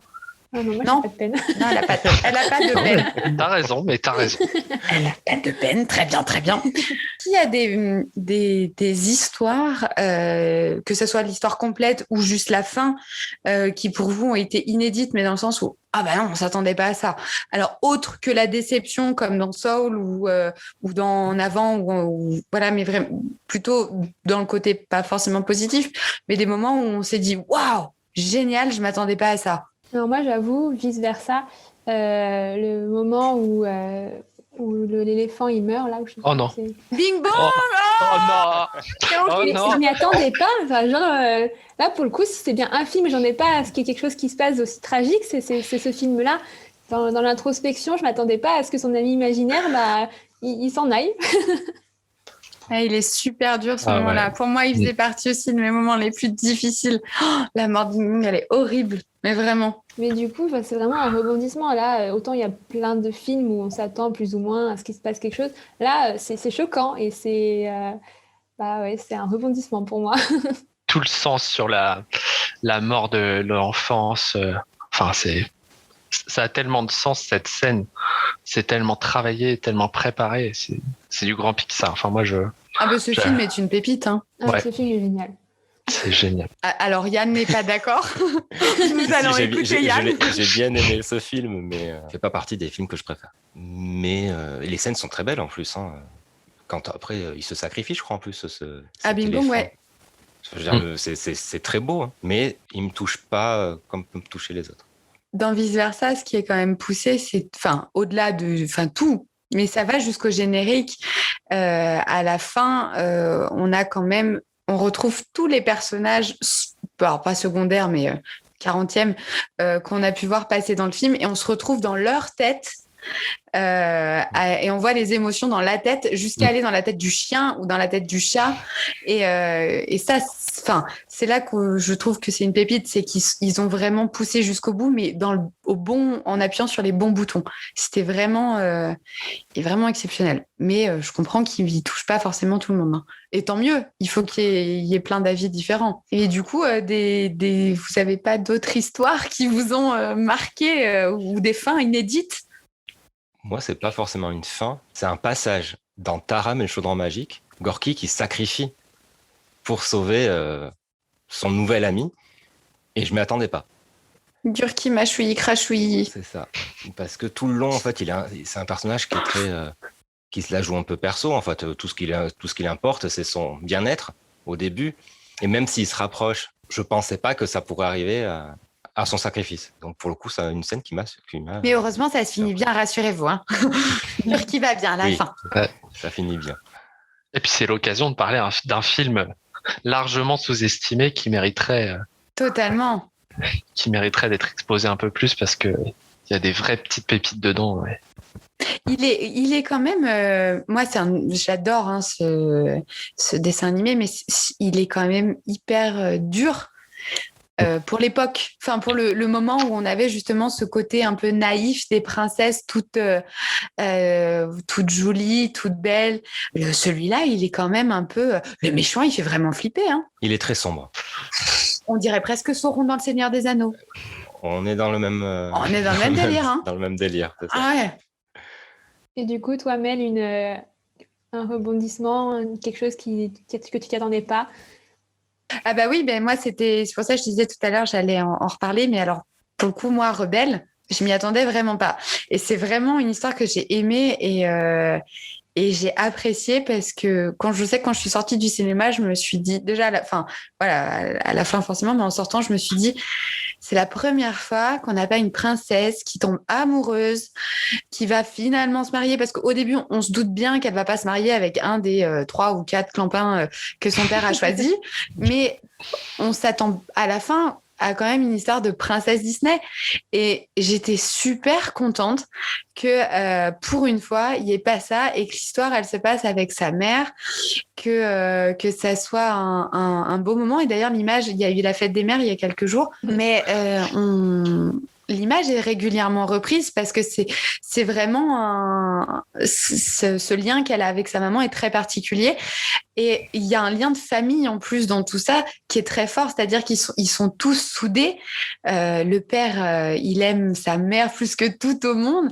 Ah non, moi, j'ai pas de peine. Non, elle a pas de peine. T'as raison. Elle a pas de peine, très bien. S'il y a des histoires, que ce soit l'histoire complète ou juste la fin, qui pour vous ont été inédites, mais dans le sens où non, on s'attendait pas à ça. Alors autre que la déception, comme dans Soul ou dans En Avant, ou voilà, mais vraiment plutôt dans le côté pas forcément positif, mais des moments où on s'est dit waouh, génial, je m'attendais pas à ça. Alors moi, j'avoue, vice-versa, le moment où l'éléphant, il meurt, là où je... Oh non. Bing bong. Oh non. Je m'y attendais pas. Enfin, genre, là, pour le coup, si c'est bien un film, j'en ai pas à ce qu'il y ait quelque chose qui se passe d'aussi tragique, c'est ce film-là. Dans l'introspection, je m'attendais pas à ce que son ami imaginaire, il s'en aille. Il est super dur ce moment-là. Ouais. Pour moi, il faisait partie aussi de mes moments les plus difficiles. La mort de Bing Bong, elle est horrible, mais vraiment. Mais du coup, c'est vraiment un rebondissement. Là, autant il y a plein de films où on s'attend plus ou moins à ce qu'il se passe quelque chose. Là, c'est choquant et c'est un rebondissement pour moi. Tout le sens sur la mort de l'enfance. Ça a tellement de sens, cette scène. C'est tellement travaillé, tellement préparé. C'est du grand Pixar. Enfin, moi, ce film est une pépite. Hein. Ouais. Ce film est génial. C'est génial. Alors, Yann n'est pas d'accord. Nous allons écouter Yann. J'ai bien aimé ce film, mais ça fait pas partie des films que je préfère. Mais les scènes sont très belles en plus. Hein. Quand après, il se sacrifie, je crois, en plus. Bing Bong, ouais. Je veux dire, c'est très beau, hein, mais il me touche pas comme peut me toucher les autres. Dans Vice-Versa, ce qui est quand même poussé, c'est, au-delà de, tout, mais ça va jusqu'au générique. À la fin, on retrouve tous les personnages, alors pas secondaires, mais 40e, qu'on a pu voir passer dans le film, et on se retrouve dans leur tête et on voit les émotions dans la tête jusqu'à aller dans la tête du chien ou dans la tête du chat. Et ça, c'est là que je trouve que c'est une pépite, c'est qu'ils ont vraiment poussé jusqu'au bout, mais en appuyant sur les bons boutons. C'était vraiment exceptionnel. Mais je comprends qu'il ne touche pas forcément tout le monde. Hein. Et tant mieux, il faut qu'il y ait plein d'avis différents. Et du coup, vous n'avez pas d'autres histoires qui vous ont marqué ou des fins inédites? Moi, c'est pas forcément une fin, c'est un passage dans Taram et le chaudron magique. Gorky qui se sacrifie pour sauver son nouvel ami, et je m'y attendais pas. Durki, machouilli, crachouilli. C'est ça. Parce que tout le long, en fait, c'est un personnage qui est très, qui se la joue un peu perso. En fait, tout ce qui l'importe, c'est son bien-être au début. Et même s'il se rapproche, je pensais pas que ça pourrait arriver à son sacrifice. Donc pour le coup, c'est une scène qui m'a. Mais heureusement, ça se finit bien, rassurez-vous. Hein. Durki va bien à la fin. Ouais, ça finit bien. Et puis c'est l'occasion de parler d'un film largement sous-estimé qui mériterait. Totalement. Qui mériterait d'être exposé un peu plus parce que il y a des vraies petites pépites dedans. Ouais. Il est quand même. Moi, j'adore hein, ce dessin animé, mais il est quand même hyper dur. Pour l'époque, enfin pour le moment où on avait justement ce côté un peu naïf des princesses toutes jolies, toutes belles. Celui-là, il est quand même un peu... Le méchant, il fait vraiment flipper. Hein. Il est très sombre. On dirait presque Sauron dans Le Seigneur des Anneaux. On est dans le même... On est dans le même délire. Hein. Dans le même délire, c'est ça. Ah ouais. Et du coup, toi, Mel, un rebondissement, quelque chose que tu t'y attendais pas? Ah bah oui, moi c'est pour ça que je disais tout à l'heure, j'allais en reparler, mais alors pour le coup, moi, Rebelle, je m'y attendais vraiment pas. Et c'est vraiment une histoire que j'ai aimée et j'ai apprécié parce que quand je suis sortie du cinéma, je me suis dit, déjà à la fin forcément, mais en sortant, je me suis dit, c'est la première fois qu'on n'a pas une princesse qui tombe amoureuse, qui va finalement se marier, parce qu'au début, on se doute bien qu'elle va pas se marier avec un des 3 ou 4 clampins que son père a choisi, mais on s'attend à la fin à quand même une histoire de princesse Disney. Et j'étais super contente que pour une fois, il n'y ait pas ça et que l'histoire, elle se passe avec sa mère, que ça soit un beau moment. Et d'ailleurs, l'image, il y a eu la fête des mères il y a quelques jours, mais l'image est régulièrement reprise parce que c'est vraiment ce lien qu'elle a avec sa maman est très particulier. Et il y a un lien de famille en plus dans tout ça qui est très fort, c'est-à-dire qu'ils sont tous soudés. Le père, il aime sa mère plus que tout au monde.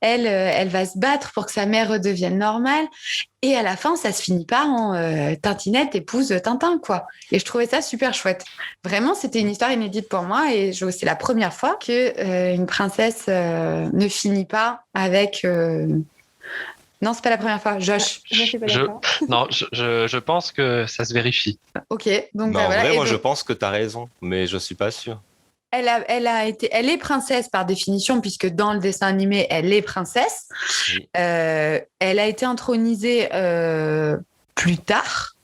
Elle va se battre pour que sa mère redevienne normale. Et à la fin, ça se finit pas en Tintinette épouse Tintin, quoi. Et je trouvais ça super chouette. Vraiment, c'était une histoire inédite pour moi et c'est la première fois que une princesse ne finit pas avec... Non, c'est pas la première fois. Josh. Je pense que ça se vérifie. Ok, donc en voilà. vrai, moi, je pense que tu as raison, mais je suis pas sûr. Elle est princesse par définition, puisque dans le dessin animé, elle est princesse. Oui. Elle a été intronisée plus tard,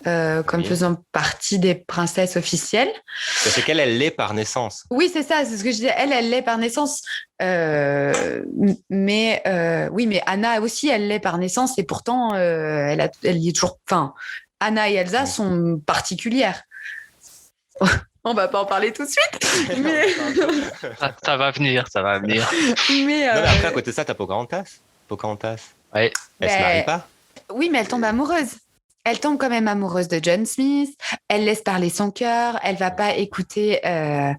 comme faisant partie des princesses officielles. C'est qu'elle l'est par naissance. Oui, c'est ça, c'est ce que je disais. Elle l'est par naissance. Mais Anna aussi, elle l'est par naissance, et pourtant, elle y est toujours. Enfin, Anna et Elsa sont particulières. On va pas en parler tout de suite. Mais... ça va venir. Mais après, à côté de ça, t'as Pocahontas. Ouais. Elle se marie pas. Oui, mais elle tombe amoureuse. Elle tombe quand même amoureuse de John Smith. Elle laisse parler son cœur. Elle va pas écouter, elle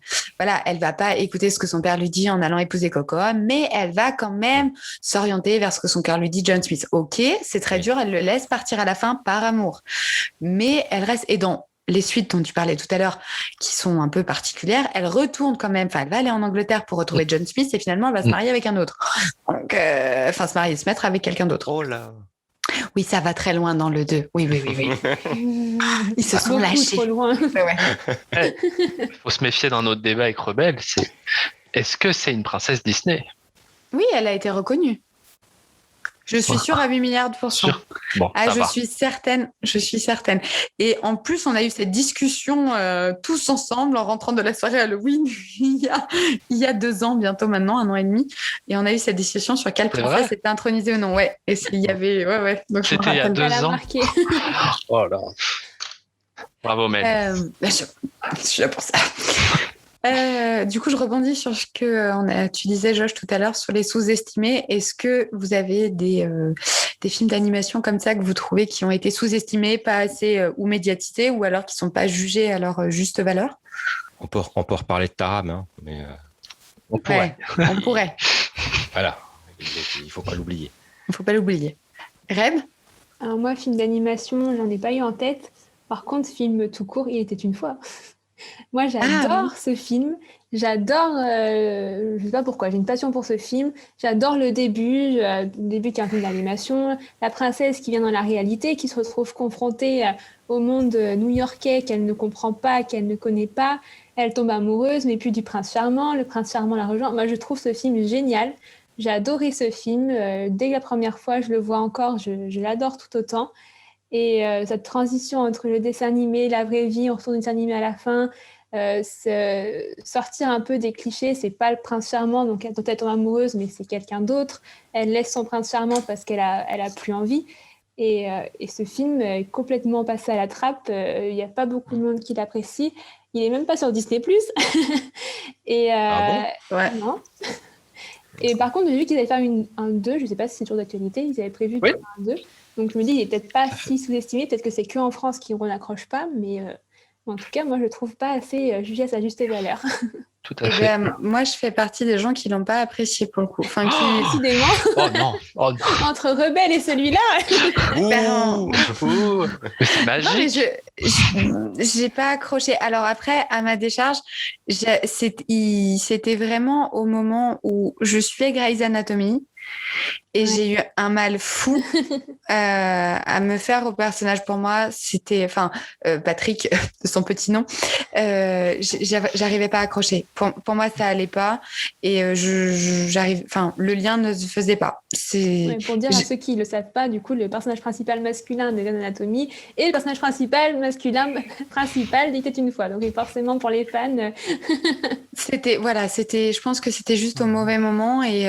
va pas écouter ce que son père lui dit en allant épouser Coco, mais elle va quand même s'orienter vers ce que son cœur lui dit, John Smith. Ok, c'est très dur. Elle le laisse partir à la fin par amour, mais elle reste. Et dans les suites dont tu parlais tout à l'heure, qui sont un peu particulières, elle retourne quand même, elle va aller en Angleterre pour retrouver John Smith et finalement elle va se marier avec un autre. Donc, se mettre avec quelqu'un d'autre. Oh là. Oui, ça va très loin dans le 2. Oui. Ils se sont lâchés. Trop loin. Ouais. Faut se méfier d'un autre débat avec Rebelle, est-ce que c'est une princesse Disney ? Oui, elle a été reconnue. Je suis sûre à 8 milliards de pourcents. Bon, Ah, ça je va. suis certaine. Et en plus, on a eu cette discussion tous ensemble en rentrant de la soirée Halloween il y a 2 ans, bientôt maintenant, 1 an et demi. Et on a eu cette discussion sur quelle C'est princesse vrai était intronisée ou non. Ouais. Et il y avait. Ouais. Donc, je me C'était il y a rappelle. 2 Elle a ans. marqué. Oh là. Bravo, Mel. Je suis là pour ça. Du coup, je rebondis sur ce que tu disais, Josh, tout à l'heure, sur les sous-estimés. Est-ce que vous avez des films d'animation comme ça que vous trouvez qui ont été sous-estimés, pas assez ou médiatisés, ou alors qui ne sont pas jugés à leur juste valeur? On peut reparler de Taram, hein, mais On pourrait. Ouais, on pourrait. voilà, il faut pas l'oublier. Il ne faut pas l'oublier. Rêve? Alors moi, film d'animation, j'en ai pas eu en tête. Par contre, film tout court, il était une fois. Moi, j'adore ce film. J'adore, je sais pas pourquoi, j'ai une passion pour ce film. J'adore le début qui est un film d'animation. La princesse qui vient dans la réalité, qui se retrouve confrontée au monde new-yorkais qu'elle ne comprend pas, qu'elle ne connaît pas. Elle tombe amoureuse, mais puis du prince charmant. Le prince charmant la rejoint. Moi, je trouve ce film génial. J'ai adoré ce film. Dès la première fois, je le vois encore, je l'adore tout autant. Et cette transition entre le dessin animé, la vraie vie, on retourne au dessin animé à la fin, sortir un peu des clichés, c'est pas le prince charmant dont elle tombe amoureuse, mais c'est quelqu'un d'autre. Elle laisse son prince charmant parce qu'elle a plus envie. Et ce film est complètement passé à la trappe. Il n'y a pas beaucoup de monde qui l'apprécie. Il est même pas sur Disney+. Et Ah Ouais. non. Et par contre, j'ai vu qu'ils allaient faire un 2, je ne sais pas si c'est toujours d'actualité, ils avaient prévu de faire un 2. Donc je me dis, il n'est peut-être pas si sous-estimé, peut-être que c'est qu'en France qu'on n'accroche pas, mais en tout cas, moi, je ne le trouve pas assez jugé à sa juste valeur. Tout à fait. Ben, moi, je fais partie des gens qui l'ont pas apprécié pour le coup. Enfin, Décidément, Oh non. Oh non. entre Rebelle et celui-là. Ben, Ouh. Mais c'est non, mais magique. j'ai pas accroché. Alors après, à ma décharge, c'était vraiment au moment où je suivais Grey's Anatomy et j'ai eu un mal fou à me faire au personnage. Pour moi, c'était, Patrick, de son petit nom, j'arrivais pas à accrocher. Pour moi, ça allait pas et le lien ne se faisait pas. Ouais, pour dire à ceux qui ne le savent pas, du coup, le personnage principal masculin de Grey's Anatomy et le personnage principal masculin principal d'Il était une fois. Donc forcément, pour les fans... je pense que c'était juste au mauvais moment et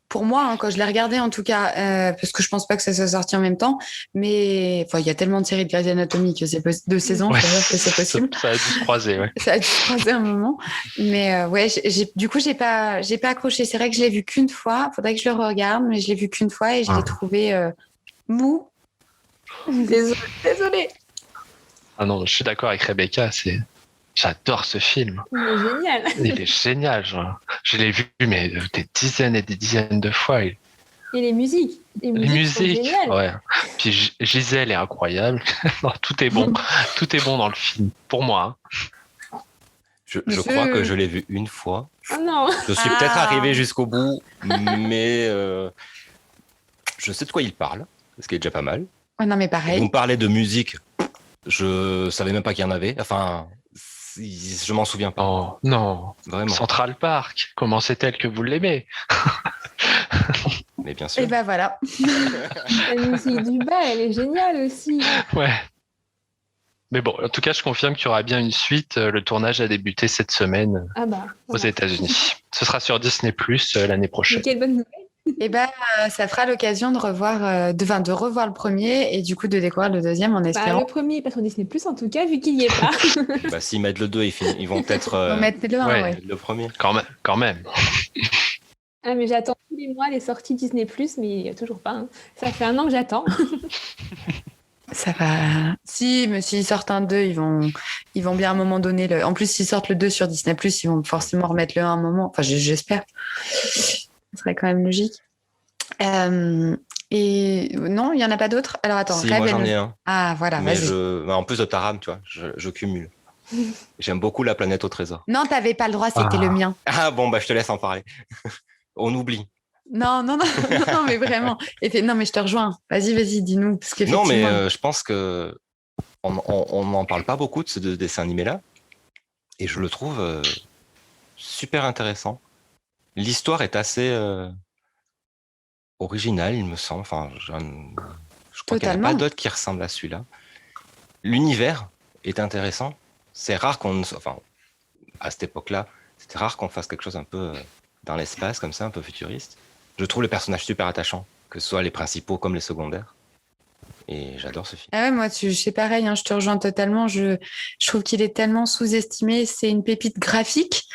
pour moi, hein, quand je l'ai regardé en tout cas, parce que je pense pas que ça soit sorti en même temps, mais il y a tellement de séries de Grey's Anatomy que c'est 2 saisons, Ouais. c'est-à-dire que c'est possible. Ça a dû se croiser, ouais. Ça a dû se croiser un moment, mais du coup j'ai pas accroché. C'est vrai que je l'ai vu qu'une fois. Faudrait que je le regarde, mais je l'ai vu qu'une fois et je l'ai trouvé mou. Désolée. Ah non, je suis d'accord avec Rebecca, j'adore ce film. Il est génial. Il est génial. Je l'ai vu mais des dizaines et des dizaines de fois. Et les musiques. Les Les musiques sont musiques, géniales. ouais. Puis Gisèle est incroyable. Non, tout est bon. Tout est bon dans le film, pour moi. Je crois que je l'ai vu une fois. Oh non. Je suis peut-être arrivé jusqu'au bout, mais je sais de quoi il parle, ce qui est déjà pas mal. Ouais, non mais Vous pareil. me parlez de musique, je savais même pas qu'il y en avait. Enfin, je m'en souviens pas. Oh non, Vraiment. Central Park, comment c'est-elle que vous l'aimez? Mais bien sûr. Et ben voilà. La musique du bas, elle est géniale aussi. Ouais. Mais bon, en tout cas, je confirme qu'il y aura bien une suite. Le tournage a débuté cette semaine Ah bah. aux voilà. États-Unis. Ce sera sur Disney+ l'année Mais prochaine. quelle bonne nouvelle. Et ben ça fera l'occasion de revoir, de revoir le premier et du coup de découvrir le deuxième en Bah, espérant. le premier est pas sur Disney+, en tout cas, vu qu'il y est pas. Bah, s'ils mettent le 2, ils vont peut-être On va mettre le un, ouais. ouais. le premier. Quand même. Ah, mais j'attends tous les mois les sorties Disney+, mais il n'y a toujours pas. Hein. Ça fait 1 an que j'attends. Ça va. Si, mais s'ils sortent un 2, ils vont bien à un moment donné En plus, s'ils sortent le 2 sur Disney+, ils vont forcément remettre le 1 à un moment. Enfin, j'espère. Ce serait quand même logique. Et non, il n'y en a pas d'autres. Alors attends, Si, Rêve, moi j'en elle- ai un. Ah, voilà, Mais vas-y. en plus de Taram, tu vois, je cumule. J'aime beaucoup La planète au trésor. Non, t'avais pas le droit, c'était le mien. Ah bon, bah je te laisse en parler. On oublie. Non, non, mais vraiment. Non, mais je te rejoins. Vas-y, dis-nous. Parce Non, mais qu'effectivement- je pense que on n'en parle pas beaucoup de ce dessin animé-là. Et je le trouve super intéressant. L'histoire est assez original, il me semble. Enfin, je crois qu'il n'y en a Totalement. pas d'autres qui ressemblent à celui-là. L'univers est intéressant. C'est rare enfin, à cette époque-là, c'était rare qu'on fasse quelque chose un peu dans l'espace, comme ça, un peu futuriste. Je trouve les personnages super attachants, que ce soit les principaux comme les secondaires. Et j'adore ce film. Ah ouais, moi, c'est pareil, hein, je te rejoins totalement. Je trouve qu'il est tellement sous-estimé. C'est une pépite graphique,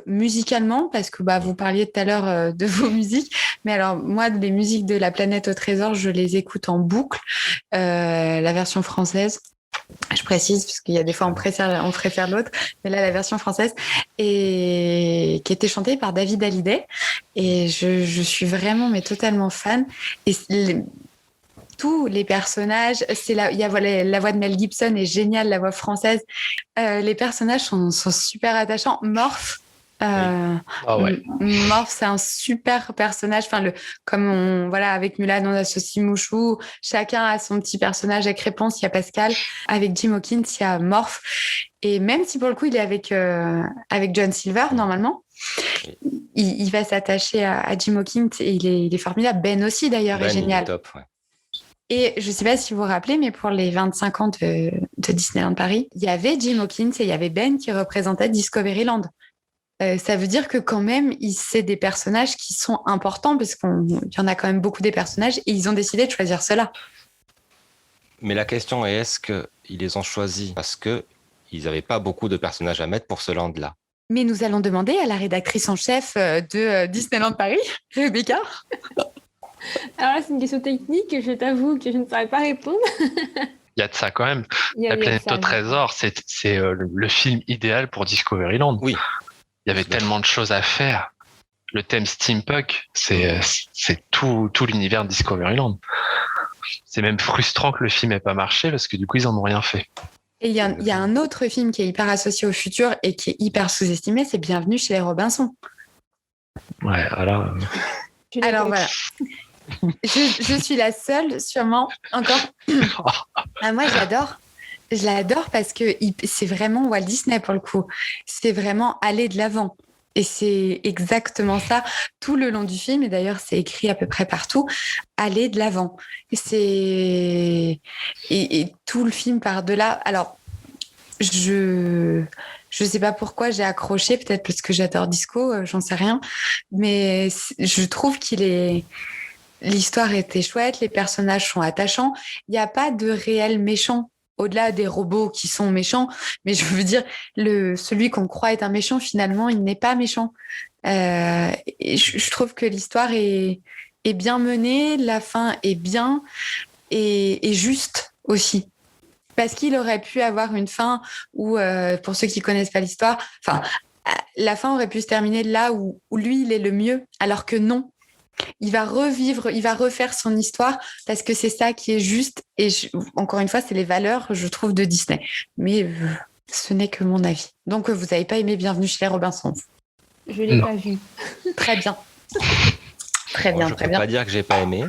musicalement, parce que vous parliez tout à l'heure de vos musiques. Mais alors, moi, les musiques de La Planète au Trésor, je les écoute en boucle. La version française, je précise, parce qu'il y a des fois, on préfère l'autre. Mais là, la version française, et qui était chantée par David Hallyday. Et je suis vraiment, mais totalement fan. Et tous les personnages, il y a la voix de Mel Gibson est géniale, la voix française. Les personnages sont super attachants. Morph, Morph, c'est un super personnage. Enfin, avec Mulan, on associe Mouchou. Chacun a son petit personnage. Avec Réponse, il y a Pascal. Avec Jim Hawkins, il y a Morph. Et même si pour le coup, il est avec John Silver, normalement, il va s'attacher à Jim Hawkins et il est formidable. Ben aussi, d'ailleurs, est génial. Il est top, ouais. Et je ne sais pas si vous vous rappelez, mais pour les 25 ans de Disneyland Paris, il y avait Jim Hawkins et il y avait Ben qui représentaient Discoveryland. Ça veut dire que quand même, c'est des personnages qui sont importants parce qu'il y en a quand même beaucoup des personnages et ils ont décidé de choisir ceux-là. Mais la question est, est-ce qu'ils les ont choisis parce qu'ils n'avaient pas beaucoup de personnages à mettre pour ce land-là? Mais nous allons demander à la rédactrice en chef de Disneyland Paris, Rebecca. Alors là, c'est une question technique, je t'avoue que je ne saurais pas répondre. Il y a de ça quand même. La Planète au Trésor, c'est le film idéal pour Discoveryland. Oui. Il y avait tellement de choses à faire. Le thème steampunk, c'est tout l'univers de Discoveryland. C'est même frustrant que le film n'ait pas marché parce que du coup, ils en ont rien fait. Et il y a un autre film qui est hyper associé au futur et qui est hyper sous-estimé, c'est Bienvenue chez les Robinson. Ouais, alors... Alors voilà. Je suis la seule, sûrement, encore. Moi, je l'adore parce que c'est vraiment Walt Disney pour le coup. C'est vraiment aller de l'avant. Et c'est exactement ça tout le long du film. Et d'ailleurs, c'est écrit à peu près partout. Aller de l'avant. Et tout le film part de là. Alors, je sais pas pourquoi j'ai accroché. Peut-être parce que j'adore Disco, j'en sais rien. Mais je trouve l'histoire était chouette, les personnages sont attachants. Il n'y a pas de réel méchant, au-delà des robots qui sont méchants. Mais je veux dire, celui qu'on croit être un méchant, finalement, il n'est pas méchant. Et je trouve que l'histoire est bien menée, la fin est bien et juste aussi. Parce qu'il aurait pu avoir une fin où, pour ceux qui connaissent pas l'histoire, la fin aurait pu se terminer là où lui, il est le mieux, alors que non. Il va refaire son histoire parce que c'est ça qui est juste. Et encore une fois, c'est les valeurs, je trouve, de Disney. Mais ce n'est que mon avis. Donc, vous n'avez pas aimé Bienvenue chez les Robinson? Je ne l'ai pas vu. Très bien. Très bien, très bien. Je ne peux pas dire que j'ai pas aimé.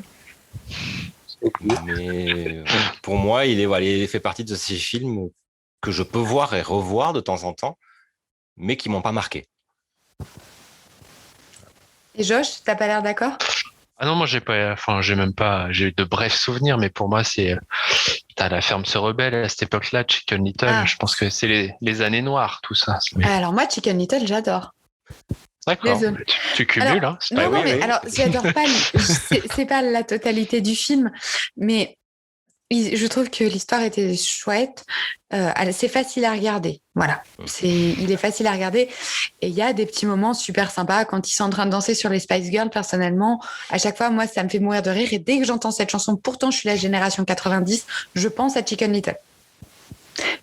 Mais pour moi, il fait partie de ces films que je peux voir et revoir de temps en temps, mais qui m'ont pas marqué. Et Josh, t'as pas l'air d'accord? Ah non, moi j'ai eu de brefs souvenirs, mais pour moi t'as La Ferme se rebelle à cette époque-là, Chicken Little. Je pense que c'est les années noires, tout ça. Alors moi, Chicken Little, j'adore. D'accord. Tu cumules, alors, alors j'adore pas. C'est pas la totalité du film, mais je trouve que l'histoire était chouette. C'est facile à regarder. Voilà. Il est facile à regarder. Et il y a des petits moments super sympas quand ils sont en train de danser sur les Spice Girls. Personnellement, à chaque fois, moi, ça me fait mourir de rire. Et dès que j'entends cette chanson, pourtant, je suis la génération 90, je pense à Chicken Little.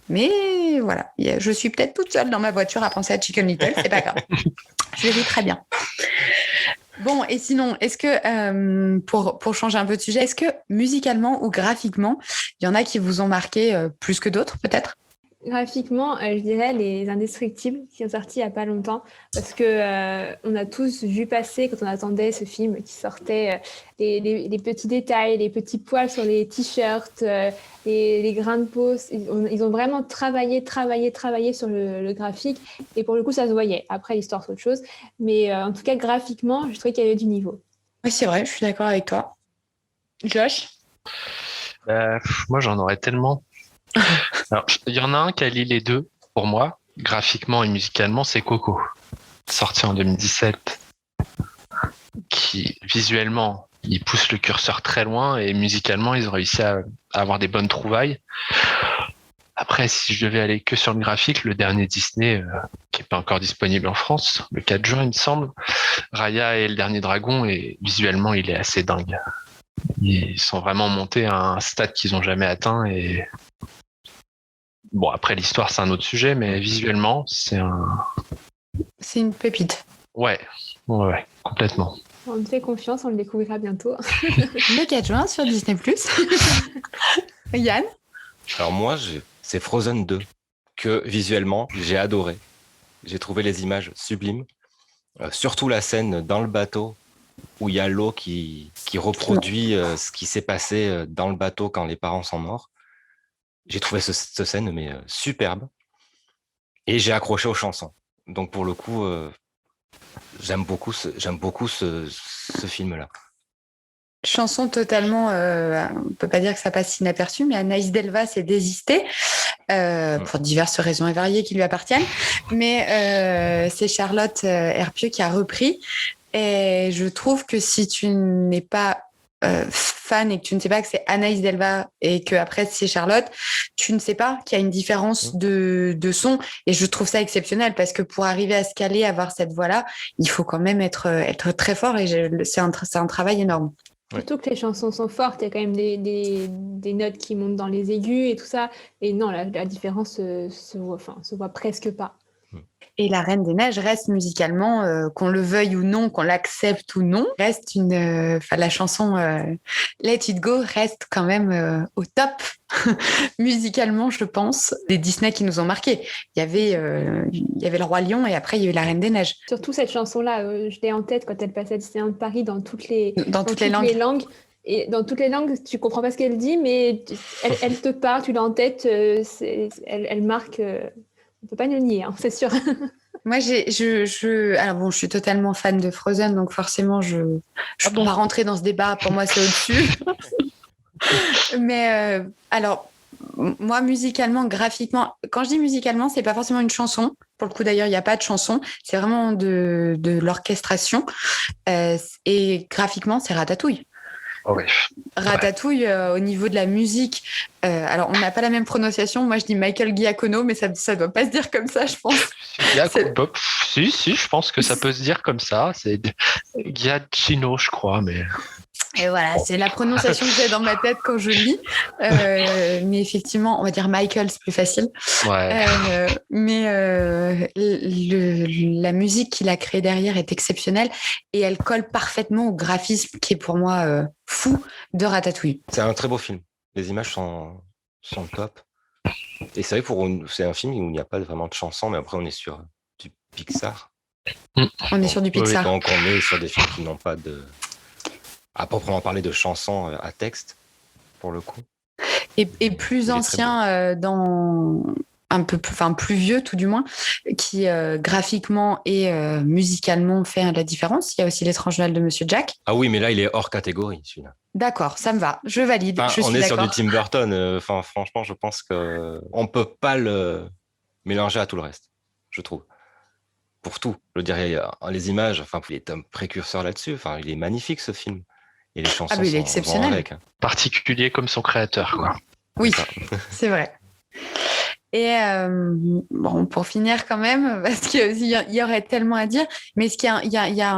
Mais voilà, je suis peut-être toute seule dans ma voiture à penser à Chicken Little. C'est pas grave. Je le vis très bien. Bon, et sinon, est-ce que, pour changer un peu de sujet, est-ce que musicalement ou graphiquement, il y en a qui vous ont marqué plus que d'autres, peut-être? Graphiquement, je dirais Les Indestructibles qui sont sortis il n'y a pas longtemps parce que on a tous vu passer quand on attendait ce film qui sortait les petits détails, les petits poils sur les t-shirts, les grains de peau. Ils ont vraiment travaillé sur le graphique et pour le coup ça se voyait. Après l'histoire c'est autre chose, mais en tout cas graphiquement je trouvais qu'il y avait du niveau. Oui, c'est vrai, je suis d'accord avec toi. Josh? Moi, j'en aurais tellement. Alors, il y en a un qui allie les deux, pour moi, graphiquement et musicalement, c'est Coco, sorti en 2017, qui, visuellement, il pousse le curseur très loin et musicalement, ils ont réussi à avoir des bonnes trouvailles. Après, si je devais aller que sur le graphique, le dernier Disney, qui n'est pas encore disponible en France, le 4 juin, il me semble, Raya et le dernier dragon, et visuellement, il est assez dingue. Ils sont vraiment montés à un stade qu'ils n'ont jamais atteint. Et bon, après, l'histoire, c'est un autre sujet, mais visuellement, c'est une pépite. Ouais, complètement. On te fait confiance, on le découvrira bientôt. Le 4 juin sur Disney+. Yann? Alors moi, c'est Frozen 2, que visuellement, j'ai adoré. J'ai trouvé les images sublimes. Surtout la scène dans le bateau, où il y a l'eau qui reproduit ce qui s'est passé dans le bateau quand les parents sont morts. J'ai trouvé cette scène superbe. Et j'ai accroché aux chansons. Donc pour le coup, j'aime beaucoup ce film-là. Chanson totalement, on peut pas dire que ça passe inaperçu, mais Anaïs Delva s'est désistée pour diverses raisons et variées qui lui appartiennent. Mais c'est Charlotte Herpieux qui a repris. Et je trouve que si tu n'es pas fan et que tu ne sais pas que c'est Anaïs Delva et que après c'est Charlotte, tu ne sais pas qu'il y a une différence de son. Et je trouve ça exceptionnel parce que pour arriver à se caler, avoir cette voix-là, il faut quand même être très fort et c'est un travail énorme. Surtout que les chansons sont fortes, il y a quand même des notes qui montent dans les aigus et tout ça. Et non, la différence se voit presque pas. Et La Reine des Neiges reste musicalement, qu'on le veuille ou non, qu'on l'accepte ou non, reste la chanson Let It Go reste quand même au top musicalement, je pense, des Disney qui nous ont marqués. Il y avait Le Roi Lion et après il y a eu La Reine des Neiges. Surtout cette chanson-là, je l'ai en tête quand elle passait à Disneyland Paris dans toutes les langues. Et dans toutes les langues, tu comprends pas ce qu'elle dit, mais elle te parle, tu l'as en tête, elle marque. On peut pas le nier, hein, c'est sûr. Moi, alors bon, je suis totalement fan de Frozen, donc forcément, je peux pas rentrer dans ce débat. Pour moi, c'est au-dessus. Mais alors, moi, musicalement, graphiquement, quand je dis musicalement, c'est pas forcément une chanson. Pour le coup, d'ailleurs, il n'y a pas de chanson. C'est vraiment de l'orchestration. Et graphiquement, c'est Ratatouille. Oh oui. Ratatouille, au niveau de la musique, alors on n'a pas la même prononciation. Moi, je dis Michael Giacchino, mais ça doit pas se dire comme ça, je pense. Si, je pense que ça peut se dire comme ça. C'est Giacchino, je crois, mais. Et voilà, c'est la prononciation que j'ai dans ma tête quand je lis. Mais effectivement, on va dire Michael, c'est plus facile. Ouais. La musique qu'il a créée derrière est exceptionnelle et elle colle parfaitement au graphisme qui est pour moi fou de Ratatouille. C'est un très beau film. Les images sont top. Et c'est vrai, c'est un film où il n'y a pas vraiment de chansons, mais après on est sur du Pixar. On est sur du Pixar. Donc on est sur des films qui n'ont pas à proprement parler de chansons à texte, pour le coup. Et plus ancien, un peu plus vieux tout du moins, qui graphiquement et musicalement fait la différence. Il y a aussi L'étrange Noël de Monsieur Jack. Ah oui, mais là, il est hors catégorie, celui-là. D'accord, ça me va, je valide. On est d'accord. sur du Tim Burton. Franchement, je pense qu'on ne peut pas le mélanger à tout le reste, je trouve. Pour tout. Je dirais, les images, il est un précurseur là-dessus. Il est magnifique, ce film. Et les chansons il est exceptionnel. vont avec. Particulier comme son créateur, quoi. Oui, c'est vrai. Et pour finir quand même, parce qu'il y aurait tellement à dire, mais il y a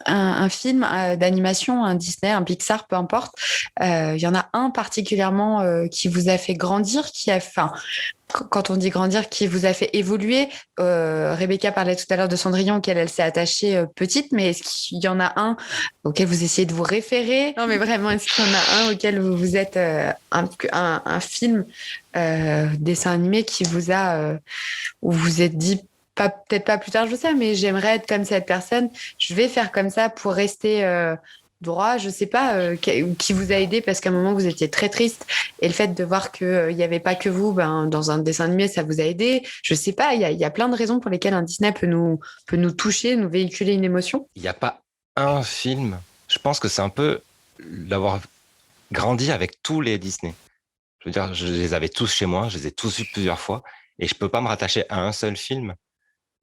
un film d'animation, un Disney, un Pixar, peu importe. Il y en a un particulièrement qui vous a fait grandir, quand on dit grandir, qui vous a fait évoluer. Rebecca parlait tout à l'heure de Cendrillon, auquel elle s'est attachée petite, mais est-ce qu'il y en a un auquel vous essayez de vous référer? Non, mais vraiment, est-ce qu'il y en a un auquel vous êtes un film, dessin animé qui vous a, où vous vous êtes dit, peut-être pas plus tard, je sais, mais j'aimerais être comme cette personne, je vais faire comme ça pour rester droit, je sais pas, qui vous a aidé parce qu'à un moment vous étiez très triste et le fait de voir qu'il n'y avait pas que vous, dans un dessin animé, ça vous a aidé. Je sais pas, il y a plein de raisons pour lesquelles un Disney peut nous toucher, nous véhiculer une émotion. Il n'y a pas un film je pense que c'est un peu d'avoir grandi avec tous les Disney. Je veux dire, je les avais tous chez moi, je les ai tous vus plusieurs fois, et je peux pas me rattacher à un seul film,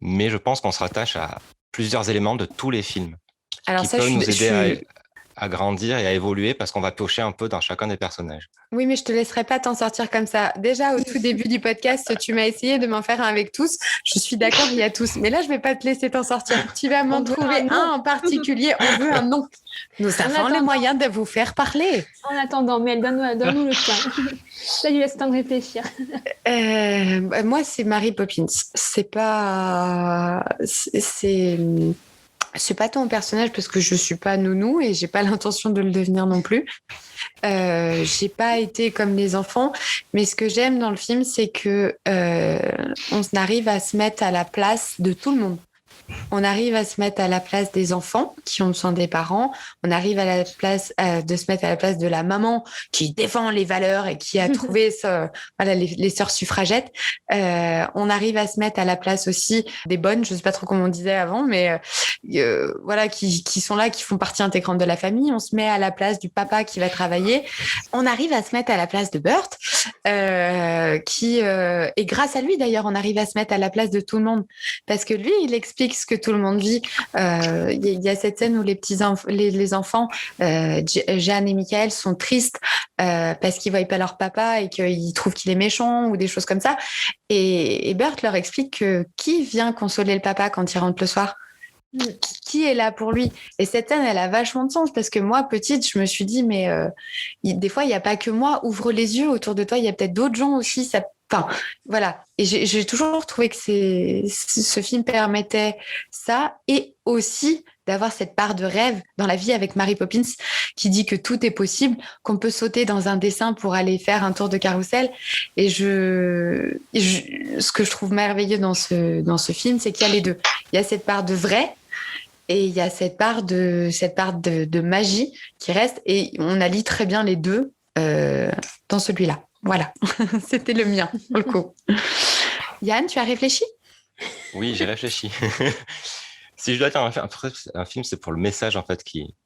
mais je pense qu'on se rattache à plusieurs éléments de tous les films Alors qui ça, peuvent nous aider à grandir et à évoluer parce qu'on va piocher un peu dans chacun des personnages. Oui, mais je te laisserai pas t'en sortir comme ça. Déjà, au tout début du podcast, tu m'as essayé de m'en faire un avec tous. Je suis d'accord, il y a tous. Mais là, je vais pas te laisser t'en sortir. Tu vas m'en trouver un en particulier. On veut un nom. Nous avons les moyens de vous faire parler. En attendant, Mel, donne-nous le tien. Ça lui laisse le temps de réfléchir. Moi, c'est Mary Poppins. C'est pas... C'est pas ton personnage parce que je suis pas nounou et j'ai pas l'intention de le devenir non plus. J'ai pas été comme les enfants, mais ce que j'aime dans le film, c'est que on arrive à se mettre à la place de tout le monde. On arrive à se mettre à la place des enfants qui ont besoin des parents. On arrive à la place de se mettre à la place de la maman qui défend les valeurs et qui a trouvé les sœurs suffragettes. On arrive à se mettre à la place aussi des bonnes, je sais pas trop comment on disait avant, mais voilà, qui sont là, qui font partie intégrante de la famille. On se met à la place du papa qui va travailler. On arrive à se mettre à la place de Burt, et grâce à lui d'ailleurs, on arrive à se mettre à la place de tout le monde parce que lui, il explique ce que tout le monde vit. Il y a cette scène où les enfants, Jeanne et Michael, sont tristes parce qu'ils voient pas leur papa et qu'ils trouvent qu'il est méchant ou des choses comme ça. Et Burt leur explique que qui vient consoler le papa quand il rentre le soir? Qui est là pour lui? Et cette scène, elle a vachement de sens parce que moi, petite, je me suis dit, mais des fois, il n'y a pas que moi. Ouvre les yeux autour de toi, il y a peut-être d'autres gens aussi. Enfin, voilà. Et j'ai toujours trouvé que ce film permettait ça et aussi d'avoir cette part de rêve dans la vie avec Mary Poppins qui dit que tout est possible, qu'on peut sauter dans un dessin pour aller faire un tour de carrousel. Et ce que je trouve merveilleux dans ce film, c'est qu'il y a les deux. Il y a cette part de vrai et il y a cette part de magie qui reste. Et on allie très bien les deux dans celui-là. Voilà, c'était le mien, pour le coup. Yann, tu as réfléchi? Oui, j'ai réfléchi. Si je dois dire un film, c'est pour le message en fait qui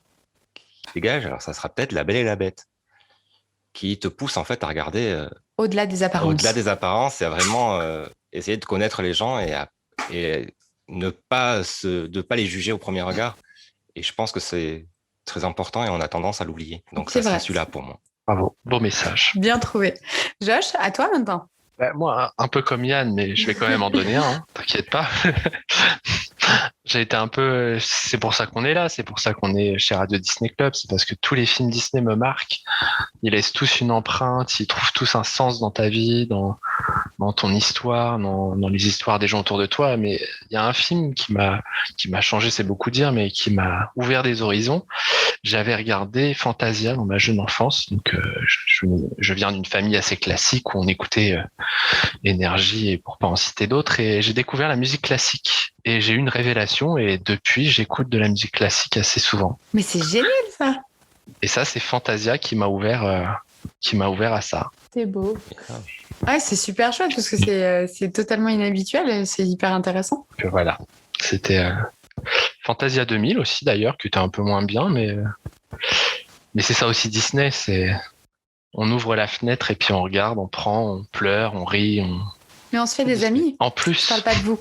dégage. Alors ça sera peut-être La Belle et la Bête, qui te pousse en fait à regarder au-delà des apparences. Au-delà des apparences, et à vraiment essayer de connaître les gens et ne pas les juger au premier regard. Et je pense que c'est très important et on a tendance à l'oublier. Donc ça serait celui-là pour moi. Bravo, beau message. Bien trouvé. Josh, à toi maintenant. Moi, un peu comme Yann, mais je vais quand même en donner un, hein, t'inquiète pas. J'ai été un peu... C'est pour ça qu'on est là, c'est pour ça qu'on est chez Radio Disney Club, c'est parce que tous les films Disney me marquent. Ils laissent tous une empreinte, ils trouvent tous un sens dans ta vie, dans ton histoire, dans les histoires des gens autour de toi. Mais il y a un film qui m'a changé, c'est beaucoup dire, mais qui m'a ouvert des horizons. J'avais regardé Fantasia dans ma jeune enfance, donc je viens d'une famille assez classique où on écoutait Énergie et pour pas en citer d'autres, et j'ai découvert la musique classique et j'ai eu une révélation et depuis j'écoute de la musique classique assez souvent. Mais c'est génial ça. Et ça c'est Fantasia qui m'a ouvert à ça. C'est beau. Ouais, c'est super chouette parce que c'est totalement inhabituel et c'est hyper intéressant. Que voilà, c'était Fantasia 2000 aussi d'ailleurs, qui était un peu moins bien, mais c'est ça aussi Disney, c'est on ouvre la fenêtre et puis on regarde, on prend, on pleure, on rit, Mais on se fait des amis. En plus. Je parle pas de vous.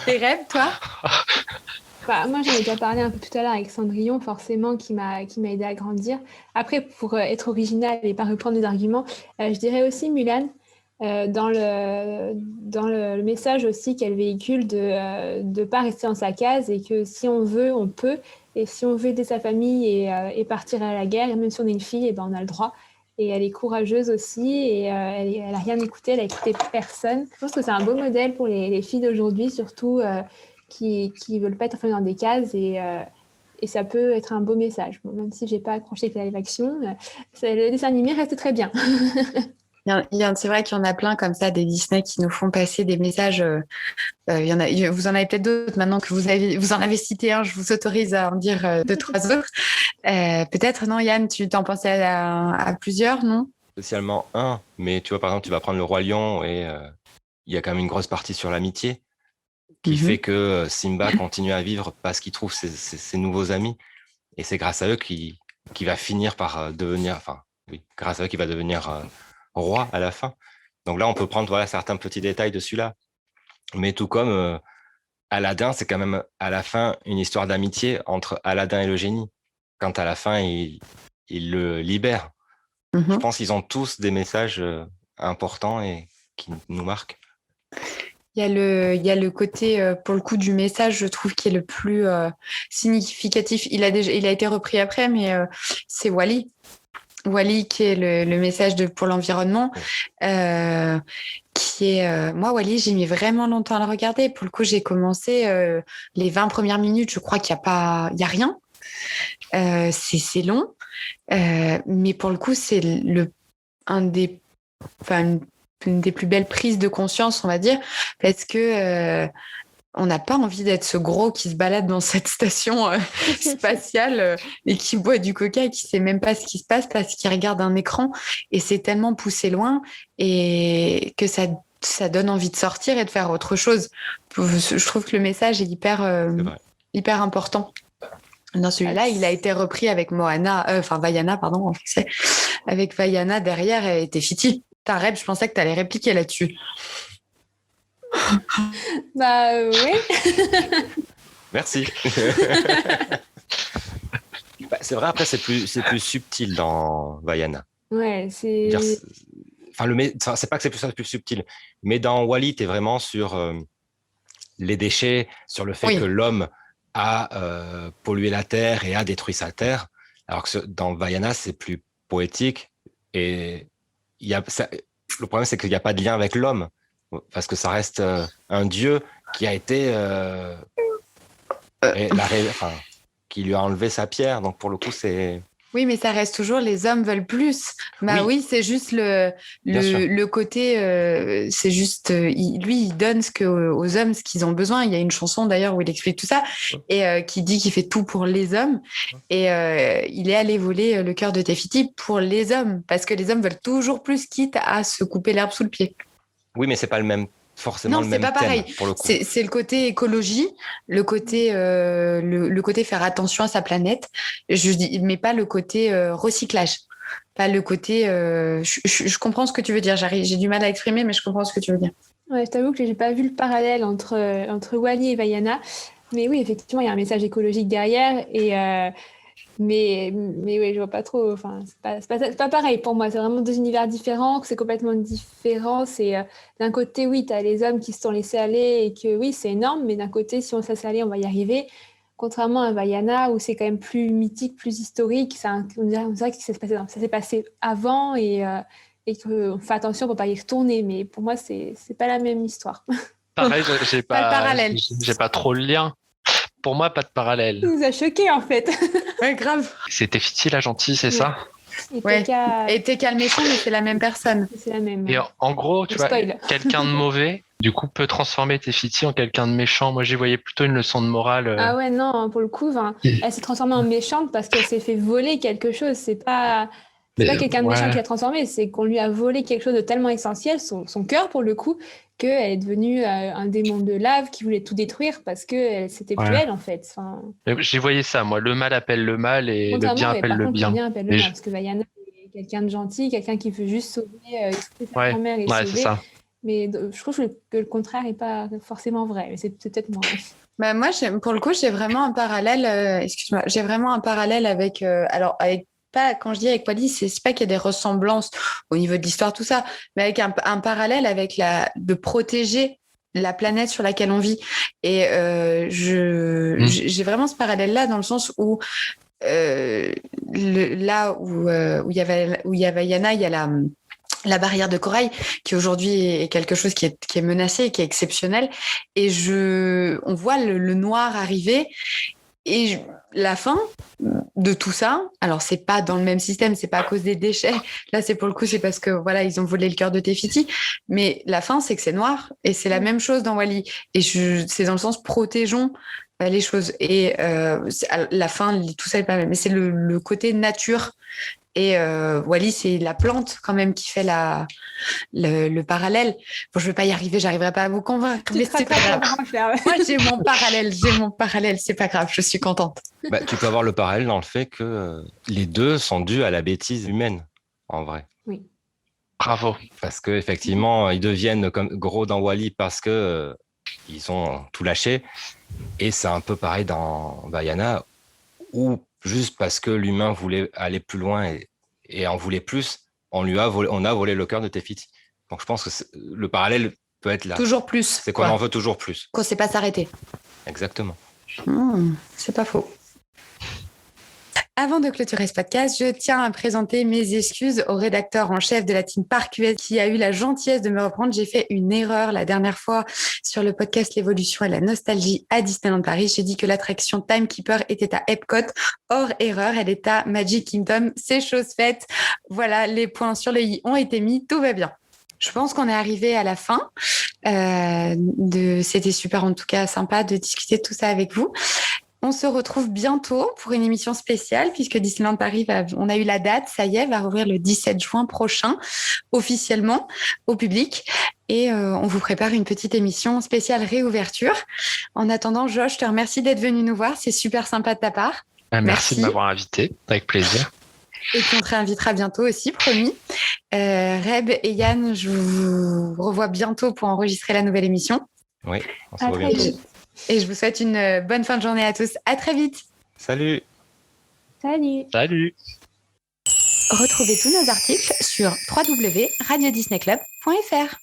Tes rêves, toi? Moi, j'en ai déjà parlé un peu tout à l'heure avec Cendrillon, forcément, qui m'a aidé à grandir. Après, pour être original et pas reprendre des arguments, je dirais aussi Mulan, dans le message aussi qu'elle véhicule de ne pas rester dans sa case et que si on veut, on peut. Et si on veut aider sa famille et partir à la guerre, et même si on est une fille, et ben on a le droit. Et elle est courageuse aussi et elle n'a rien écouté, elle n'a écouté personne. Je pense que c'est un beau modèle pour les filles d'aujourd'hui, surtout qui ne veulent pas être enfermées dans des cases et ça peut être un beau message. Bon, même si je n'ai pas accroché avec la live action, le dessin animé reste très bien. C'est vrai qu'il y en a plein comme ça, des Disney qui nous font passer des messages. Vous en avez peut-être d'autres maintenant que vous en avez cité un, je vous autorise à en dire 2, 3 autres. Peut-être, non, Yann, tu t'en pensais à plusieurs, non? Spécialement un, mais tu vois, par exemple, tu vas prendre Le Roi Lion et il y a quand même une grosse partie sur l'amitié. qui fait que Simba continue à vivre parce qu'il trouve ses nouveaux amis. Et c'est grâce à eux qu'il va finir par devenir, grâce à eux qu'il va devenir roi à la fin. Donc là, on peut prendre certains petits détails de celui-là. Mais tout comme Aladdin, c'est quand même à la fin une histoire d'amitié entre Aladdin et le génie. Quand à la fin, il le libère. Je pense qu'ils ont tous des messages importants et qui nous marquent. Il y a le côté, pour le coup, du message, je trouve, qui est le plus significatif. Il a été repris après, mais c'est Wall-E. Wall-E qui est le message pour l'environnement, qui est... moi, Wall-E, j'ai mis vraiment longtemps à le regarder. Pour le coup, j'ai commencé les 20 premières minutes, je crois qu'il y a rien. C'est long. Mais pour le coup, c'est une des plus belles prises de conscience, on va dire, parce que on n'a pas envie d'être ce gros qui se balade dans cette station spatiale et qui boit du coca et qui sait même pas ce qui se passe parce qu'il regarde un écran et c'est tellement poussé loin et que ça donne envie de sortir et de faire autre chose. Je trouve que le message est hyper important. Dans celui-là, il a été repris avec Vaiana, pardon, en français, avec Vaiana derrière et Tefiti. Reb, je pensais que tu allais répliquer là-dessus. Oui. Merci. C'est vrai, après, c'est plus subtil dans Vaiana. Ouais, c'est... c'est pas que c'est plus subtil, mais dans Wall-E, tu es vraiment sur les déchets, sur le fait que l'homme a pollué la terre et a détruit sa terre, alors que dans Vaiana, c'est plus poétique et le problème, c'est qu'il n'y a pas de lien avec l'homme, parce que ça reste un dieu qui a été qui lui a enlevé sa pierre. Donc pour le coup, c'est... Oui, mais ça reste toujours les hommes veulent plus. Oui, c'est juste le côté, c'est juste, lui, il donne aux hommes ce qu'ils ont besoin. Il y a une chanson d'ailleurs où il explique tout ça et qui dit qu'il fait tout pour les hommes. Et il est allé voler le cœur de Tefiti pour les hommes, parce que les hommes veulent toujours plus, quitte à se couper l'herbe sous le pied. Oui, mais c'est pas le même. Forcément, non, c'est pas pareil. Pour le coup. C'est le côté écologie, le côté faire attention à sa planète. Je dis, mais pas le côté recyclage, pas le côté. Je comprends ce que tu veux dire. J'ai du mal à exprimer, mais je comprends ce que tu veux dire. Ouais, je t'avoue que j'ai pas vu le parallèle entre Wall-E et Vaiana, mais oui, effectivement, il y a un message écologique derrière et. Mais oui, je vois pas trop. Enfin, c'est pas pareil pour moi. C'est vraiment deux univers différents. C'est complètement différent. C'est d'un côté, oui, tu as les hommes qui se sont laissés aller et que oui, c'est énorme. Mais d'un côté, si on se laisse aller, on va y arriver. Contrairement à Vaiana, où c'est quand même plus mythique, plus historique. On dirait que ça s'est passé avant et qu'on fait attention pour pas y retourner. Mais pour moi, c'est pas la même histoire. Pareil, j'ai pas de parallèle. J'ai pas trop le lien. Pour moi, pas de parallèle. Il nous a choqués, en fait. Ouais, grave. C'était Tefiti la gentille, c'est ça? Et Teka le méchant, mais c'est la même personne. C'est la même. Et en gros, tu vois, quelqu'un de mauvais, du coup, peut transformer Tefiti en quelqu'un de méchant. Moi, j'y voyais plutôt une leçon de morale. Ah ouais, non, pour le coup, elle s'est transformée en méchante parce qu'elle s'est fait voler quelque chose. C'est pas quelqu'un de méchant qui l'a transformée, c'est qu'on lui a volé quelque chose de tellement essentiel, son cœur pour le coup, qu'elle est devenue un démon de lave qui voulait tout détruire parce que c'était plus elle en fait. J'y voyais ça, moi. Le mal appelle le mal et le bien appelle le bien. Le bien appelle le mal, parce que Vaiana est quelqu'un de gentil, quelqu'un qui veut juste sauver sa grand-mère et sauver. C'est ça. Mais je trouve que le contraire n'est pas forcément vrai, mais c'est peut-être moi. Moi, pour le coup, j'ai vraiment un parallèle. Excuse-moi, j'ai vraiment un parallèle avec pas, quand je dis avec Wall-E, c'est pas qu'il y a des ressemblances au niveau de l'histoire, tout ça, mais avec un parallèle avec de protéger la planète sur laquelle on vit. Et j'ai vraiment ce parallèle-là dans le sens où là où il y a Vaiana, il y a la barrière de corail qui aujourd'hui est quelque chose qui est menacé et qui est exceptionnel. Et on voit le noir arriver. Et la fin de tout ça, alors c'est pas dans le même système, c'est pas à cause des déchets. Là, c'est pour le coup, c'est parce que voilà, ils ont volé le cœur de Tefiti. Mais la fin, c'est que c'est noir et c'est la même chose dans Wall-E. Et c'est dans le sens protégeons les choses. Et la fin, tout ça est pas même. Mais c'est le côté nature Et Wall-E, c'est la plante quand même qui fait le parallèle. Bon, je vais pas y arriver, j'arriverai pas à vous convaincre, mais c'est pas grave. Moi, j'ai mon parallèle, c'est pas grave, je suis contente. Tu peux avoir le parallèle dans le fait que les deux sont dus à la bêtise humaine, en vrai. Oui. Bravo. Parce qu'effectivement, ils deviennent comme gros dans Wall-E parce que ils ont tout lâché. Et c'est un peu pareil dans Vaiana, où juste parce que l'humain voulait aller plus loin et en voulait plus, on a volé le cœur de Tefiti. Donc je pense que le parallèle peut être là. Toujours plus. C'est qu'on en veut toujours plus. Qu'on ne sait pas s'arrêter. Exactement. C'est pas faux. Avant de clôturer ce podcast, je tiens à présenter mes excuses au rédacteur en chef de la team Parc US qui a eu la gentillesse de me reprendre. J'ai fait une erreur la dernière fois sur le podcast L'évolution et la nostalgie à Disneyland Paris. J'ai dit que l'attraction Timekeeper était à Epcot. Hors erreur, elle est à Magic Kingdom. C'est chose faite. Voilà, les points sur les i ont été mis. Tout va bien. Je pense qu'on est arrivé à la fin. C'était super, en tout cas, sympa de discuter de tout ça avec vous. On se retrouve bientôt pour une émission spéciale puisque Disneyland Paris, on a eu la date, ça y est, va rouvrir le 17 juin prochain, officiellement, au public. Et on vous prépare une petite émission spéciale réouverture. En attendant, Josh, je te remercie d'être venu nous voir. C'est super sympa de ta part. Merci de m'avoir invité, avec plaisir. Et puis on te réinvitera bientôt aussi, promis. Reb et Yann, je vous revois bientôt pour enregistrer la nouvelle émission. Oui, on se revoit bientôt. Et je vous souhaite une bonne fin de journée à tous. À très vite. Salut. Salut. Salut. Retrouvez tous nos articles sur www.radiodisneyclub.fr.